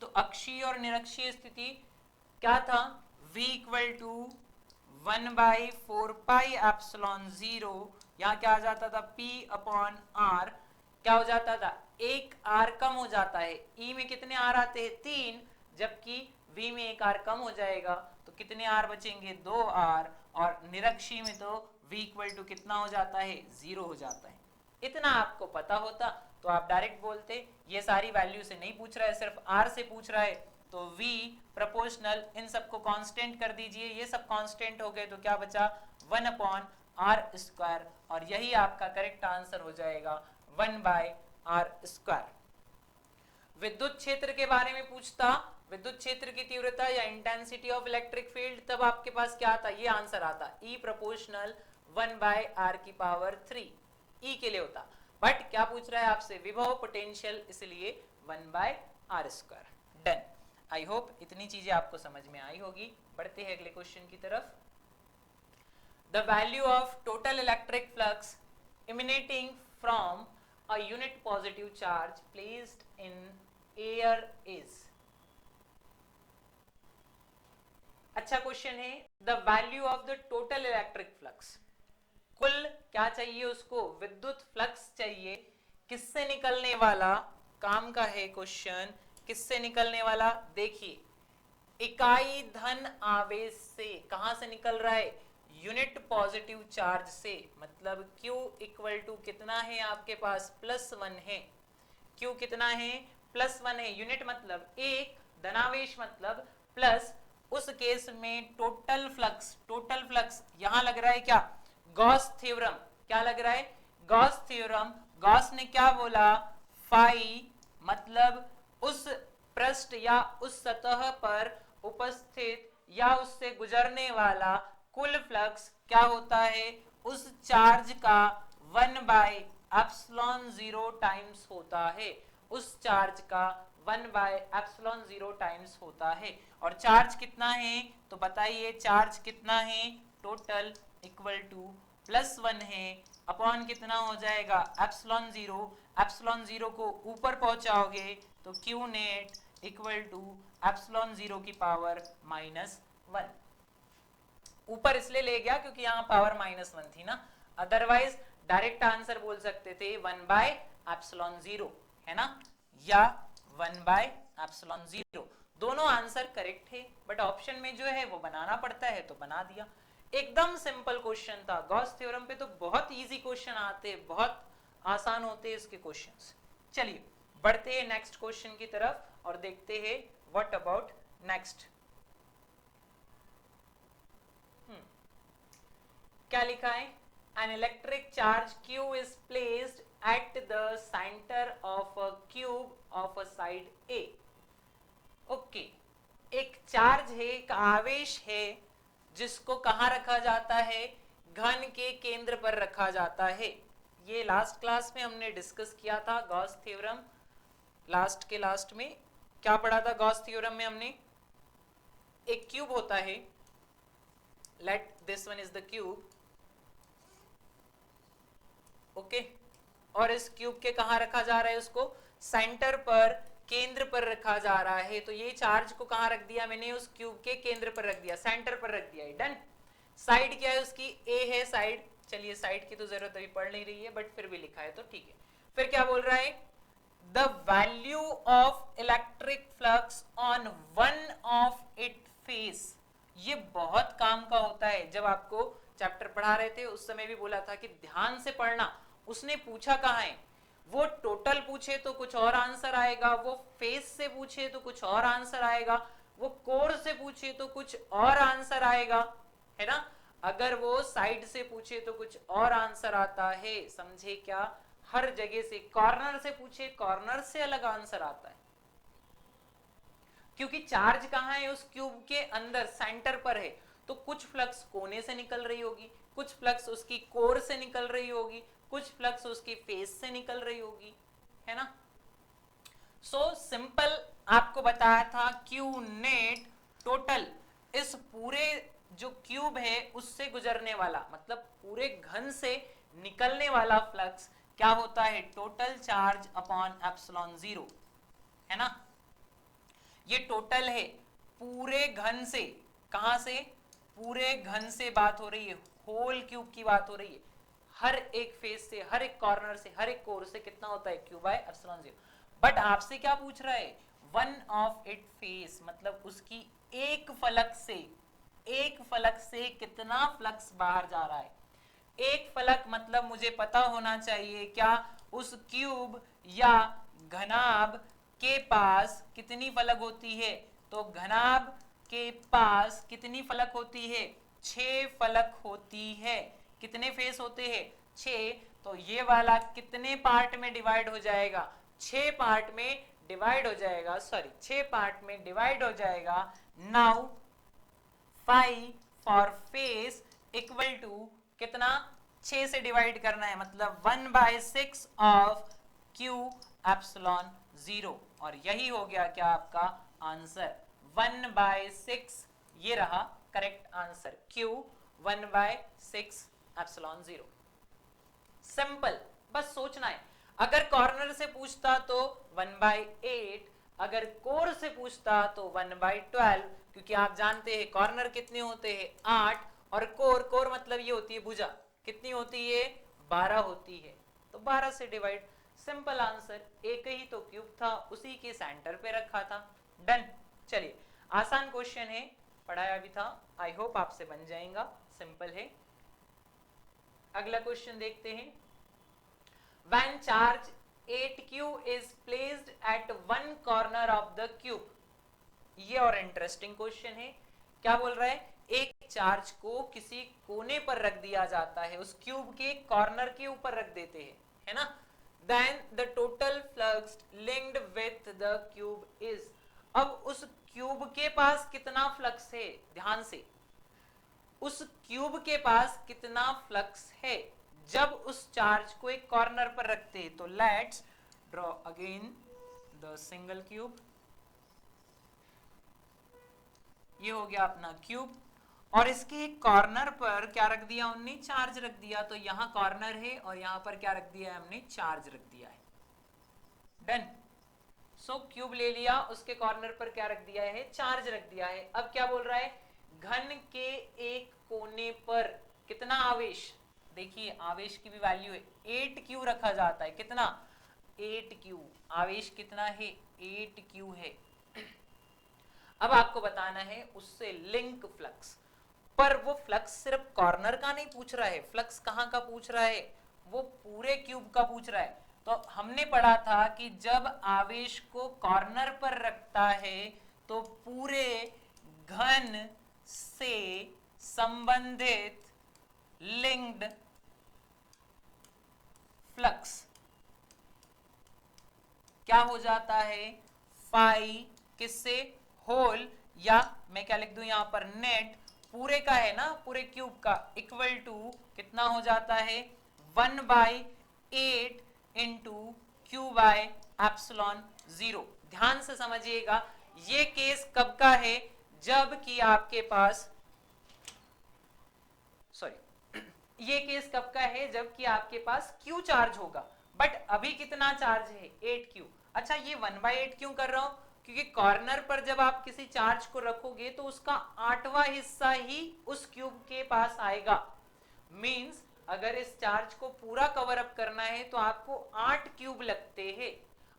S1: तो अक्षीय और निरक्षीय स्थिति क्या था, v इक्वल टू 1/4πε0, यहां क्या आ जाता था, p अपॉन r, क्या हो जाता था, एक r कम हो जाता है। e में कितने r आते हैं, 3, जबकि v में एक r कम हो जाएगा तो कितने r बचेंगे, 2r, और निरक्षी में तो v इक्वल टू कितना हो जाता है, 0 हो जाता है। इतना आपको पता होता तो आप डायरेक्ट बोलते, ये सारी वैल्यू से नहीं पूछ रहा है, सिर्फ r से पूछ रहा है, तो v प्रोपोर्शनल, इन सबको कांस्टेंट कर दीजिए, ये सब कांस्टेंट हो गए तो क्या बचा, 1/r², और यही आपका करेक्ट आंसर हो जाएगा 1/r²। विद्युत क्षेत्र के बारे में पूछता, विद्युत क्षेत्र की तीव्रता या इंटेंसिटी ऑफ इलेक्ट्रिक फील्ड, तब आपके पास क्या आता, ये आंसर आता, E प्रोपोर्शनल 1/r3, E के लिए होता। बट क्या पूछ रहा है आपसे, विभव, पोटेंशियल, इसलिए 1/r²। डन। आई होप इतनी चीजें आपको समझ में आई होगी। बढ़ते हैं अगले क्वेश्चन की तरफ। The value of total electric flux emanating from a unit positive charge placed in air is। अच्छा क्वेश्चन है, the value of the total electric flux, कुल क्या चाहिए उसको, विद्युत फ्लक्स चाहिए, किससे निकलने वाला, काम का है क्वेश्चन, किससे निकलने वाला, देखिए इकाई धन आवेश से, कहां से निकल रहा है, यूनिट पॉजिटिव चार्ज से, मतलब Q इक्वल टू कितना है आपके पास, +1 है। Q कितना है, +1 है। यूनिट मतलब एक, धनावेश मतलब प्लस। उस केस में टोटल फ्लक्स, टोटल फ्लक्स यहां लग रहा है क्या, गॉस थ्योरम, क्या लग रहा है, गॉस थ्योरम। गॉस ने क्या बोला, फाई मतलब उस पृष्ठ या उस सतह पर उपस्थित या उससे गुजरने वाला कुल फ्लक्स क्या होता है, उस चार्ज का 1/ε0 टाइम्स होता है, उस चार्ज का 1/ε0 टाइम्स होता है। और चार्ज कितना है तो बताइए, चार्ज कितना है, टोटल इक्वल टू +1 है, अपॉन कितना हो जाएगा ε0, ε0 को ऊपर पहुंचाओगे तो Q नेट इक्वल टू ε0 की पावर -1। ऊपर इसलिए ले गया क्योंकि यहाँ पावर -1 थी ना, अदरवाइज डायरेक्ट आंसर बोल सकते थे 1/ε0, है ना, या 1/ε0। दोनों आंसर करेक्ट है, बट ऑप्शन में जो है वो बनाना पड़ता है तो बना दिया। एकदम सिंपल क्वेश्चन था। गॉस थ्योरम पे तो बहुत इजी क्वेश्चन आते हैं, बहुत आसान होते हैं इसके क्वेश्चंस। चलिए बढ़ते हैं नेक्स्ट क्वेश्चन की तरफ और देखते हैं व्हाट अबाउट नेक्स्ट। क्या लिखा है, an electric charge q is placed at the center of a cube of a side a। Okay, एक चार्ज है, एक आवेश है, जिसको कहाँ रखा जाता है, घन के केंद्र पर रखा जाता है। ये लास्ट क्लास में हमने डिस्कस किया था गॉस थ्योरम। लास्ट के लास्ट में क्या पढ़ा था गॉस थ्योरम में हमने, एक क्यूब होता है, let this one is the cube, okay, और इस क्यूब के कहाँ रखा जा रहा है, उसको सेंटर पर, केंद्र पर रखा जा रहा है। तो ये चार्ज को कहाँ रख दिया मैंने, उस क्यूब के केंद्र पर रख दिया, सेंटर पर रख दिया। डन। साइड क्या है उसकी, ए है साइड। चलिए साइड की तो जरूरत अभी पड़ नहीं रही है, बट फिर भी लिखा है तो ठीक है। फिर क्या बोल रहा है, the value of electric flux on one of it face. ये बहुत काम का होता है। जब आपको चैप्टर पढ़ा रहे थे उस समय भी बोला था कि ध्यान से पढ़ना। उसने पूछा कहाँ है, वो टोटल पूछे तो कुछ और आंसर आएगा, वो फेस से पूछे तो कुछ और आंसर आएगा, वो कोर से पूछे तो कुछ और आंसर आएगा, है ना। अगर वो साइड से पूछे तो कुछ और आंसर आता है, समझे क्या। हर जगह से, कॉर्नर से पूछे, कॉर्नर से अलग आंसर आता है, क्योंकि चार्ज कहाँ है, उस क्यूब के अंदर सेंटर पर है। तो कुछ फ्लक्स कोने से निकल रही होगी, कुछ फ्लक्स उसकी कोर से निकल रही होगी, कुछ फ्लक्स उसकी फेस से निकल रही होगी, है ना। सो सिंपल आपको बताया था, क्यू नेट टोटल इस पूरे जो क्यूब है उससे गुजरने वाला, मतलब पूरे घन से निकलने वाला फ्लक्स क्या होता है, टोटल चार्ज अपॉन ε0, है ना। ये टोटल है पूरे घन से, कहां से, पूरे घन से बात हो रही है, होल क्यूब की बात हो रही है। हर एक फेस से, हर एक कॉर्नर से, हर एक कोर से कितना होता है, Q/ε0। बट आपसे क्या पूछ रहा है, वन ऑफ इट फेस, मतलब उसकी एक फलक से, एक फलक से कितना फ्लक्स बाहर जा रहा है। एक फलक मतलब मुझे पता होना चाहिए क्या, उस क्यूब या घनाभ के पास कितनी फलक होती है। तो घनाभ के पास कितनी फलक होती है, 6 फलक होती है। कितने फेस होते हैं, 6। तो ये वाला कितने पार्ट में डिवाइड हो जाएगा, 6 पार्ट में डिवाइड हो जाएगा, सॉरी 6 पार्ट में डिवाइड हो जाएगा। Now phi for face equal to कितना, 6 से डिवाइड करना है, मतलब 1/6 ऑफ Q/ε0। और यही हो गया क्या आपका आंसर, 1/6। ये रहा करेक्ट आंसर, Q 1/6/ε0। सिंपल, बस सोचना है। अगर कॉर्नर से पूछता तो 1/8, अगर कोर से पूछता तो 1/12, क्योंकि आप जानते हैं कॉर्नर कितने होते हैं, 8, और कोर मतलब ये होती है भुजा, कितनी होती है, 12 होती है, तो 12 से डिवाइड। सिंपल आंसर, एक ही तो क्यूब था, उसी के सेंटर पे रखा था। डन। चलिए आसान क्वेश्चन है, पढ़ाया भी था, आई होप आपसे बन जाएगा, सिंपल है। अगला क्वेश्चन देखते हैं। When charge 8Q is placed at one corner of the cube, ये और इंटरेस्टिंग क्वेश्चन है। क्या बोल रहा है, एक चार्ज को किसी कोने पर रख दिया जाता है, उस क्यूब के कॉर्नर के ऊपर रख देते हैं, है ना। Then the total flux linked with the cube is, अब उस क्यूब के पास कितना फ्लक्स है, ध्यान से, उस क्यूब के पास कितना फ्लक्स है जब उस चार्ज को एक कॉर्नर पर रखते हैं। तो let's draw again the single cube. ये हो गया अपना क्यूब और इसके एक कॉर्नर पर क्या रख दिया हमने, चार्ज रख दिया। तो यहां कॉर्नर है और यहां पर क्या रख दिया है हमने, चार्ज रख दिया है। डन। सो क्यूब ले लिया, उसके कॉर्नर पर क्या रख दिया है, चार्ज रख दिया है। अब क्या बोल रहा है, घन के एक कोने पर कितना आवेश, देखिए आवेश की भी वैल्यू है 8q रखा जाता है। कितना, 8q। आवेश कितना है, 8q है। अब आपको बताना है उससे लिंक फ्लक्स, पर वो फ्लक्स सिर्फ कॉर्नर का नहीं पूछ रहा है, फ्लक्स कहां का पूछ रहा है, वो पूरे क्यूब का पूछ रहा है। तो हमने पढ़ा था कि जब आवेश को कॉर्नर पर रखता है तो पूरे घन से संबंधित लिंक्ड फ्लक्स क्या हो जाता है, फाई किससे, होल, या मैं क्या लिख दूं यहां पर, नेट पूरे का है ना, पूरे क्यूब का, इक्वल टू कितना हो जाता है, 1/8 इंटू क्यू बाय एप्सिलॉन 0। ध्यान से समझिएगा, ये केस कब का है, जब कि आपके पास, सॉरी, ये केस कब का है, जबकि आपके पास Q चार्ज होगा। बट अभी कितना चार्ज है, 8Q। अच्छा, ये 1/8 क्यों कर रहा हूं, क्योंकि कॉर्नर पर जब आप किसी चार्ज को रखोगे तो उसका 8वां हिस्सा ही उस क्यूब के पास आएगा। मींस अगर इस चार्ज को पूरा कवर अप करना है तो आपको 8 क्यूब लगते हैं,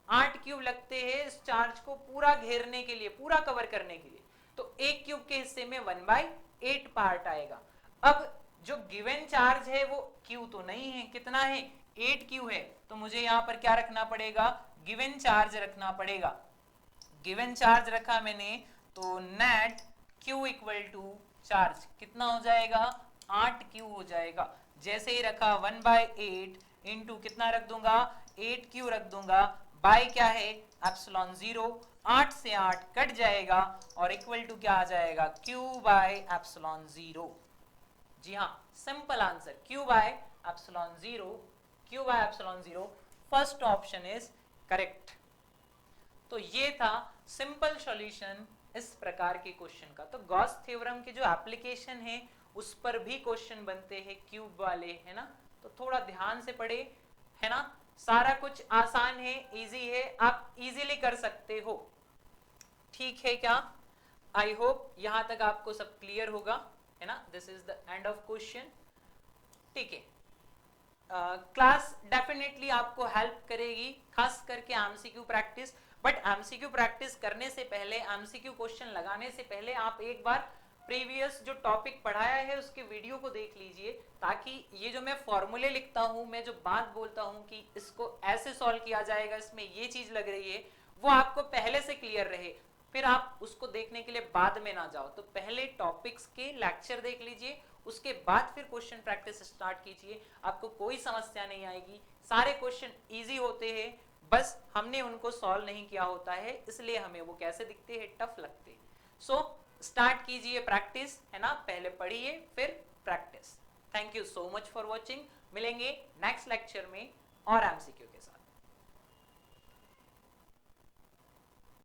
S1: 8 क्यूब लगते हैं इस चार्ज को पूरा घेरने के लिए, पूरा कवर करने के लिए। तो एक क्यूब के हिस्से में 1/8 पार्ट आएगा। अब जो गिवन चार्ज है वो Q तो नहीं है, कितना है, 8Q है। तो मुझे यहां पर क्या रखना पड़ेगा, गिवन चार्ज रखना पड़ेगा। गिवन चार्ज रखा मैंने, तो net Q equal to charge कितना हो जाएगा, 8Q हो जाएगा। जैसे ही रखा 1/8 इंटू कितना रख दूंगा, 8Q रख दूंगा, बाय क्या है, एप्सिलॉन 0, 8 से 8 कट जाएगा और इक्वल टू क्या आ जाएगा, Q बाय एप्सिलॉन 0। जी हाँ, simple answer, Q by epsilon 0, Q by epsilon 0, first option is correct. तो ये था सिंपल सॉल्यूशन इस प्रकार के क्वेश्चन का। तो गॉस थ्योरम की जो एप्लीकेशन है उस पर भी क्वेश्चन बनते हैं क्यूब वाले, है ना। तो थोड़ा ध्यान से पढ़े, है ना। सारा कुछ आसान है, इजी है, आप इजीली कर सकते हो। ठीक है क्या, आई होप यहां तक आपको सब क्लियर होगा, है ना। This is the end of question. ठीक है, क्लास डेफिनेटली आपको हेल्प करेगी, खास करके MCQ practice. But MCQ practice करने से पहले, एमसीक्यू क्वेश्चन लगाने से पहले आप एक बार प्रीवियस जो टॉपिक पढ़ाया है उसके वीडियो को देख लीजिए, ताकि ये जो मैं फॉर्मूले लिखता हूं, मैं जो बात बोलता हूं कि इसको ऐसे सॉल्व किया जाएगा, इसमें ये चीज लग रही है, वो आपको पहले से क्लियर रहे, फिर आप उसको देखने के लिए बाद में ना जाओ। तो पहले टॉपिक्स के लेक्चर देख लीजिए, उसके बाद फिर क्वेश्चन प्रैक्टिस स्टार्ट कीजिए, आपको कोई समस्या नहीं आएगी। सारे क्वेश्चन इजी होते हैं, बस हमने उनको सॉल्व नहीं किया होता है, इसलिए हमें वो कैसे दिखते हैं, टफ लगते हैं। सो स्टार्ट कीजिए प्रैक्टिस, है ना, पहले पढ़िए फिर practice. Thank you so much for watching. मिलेंगे नेक्स्ट लेक्चर में और एमसीक्यू के साथ।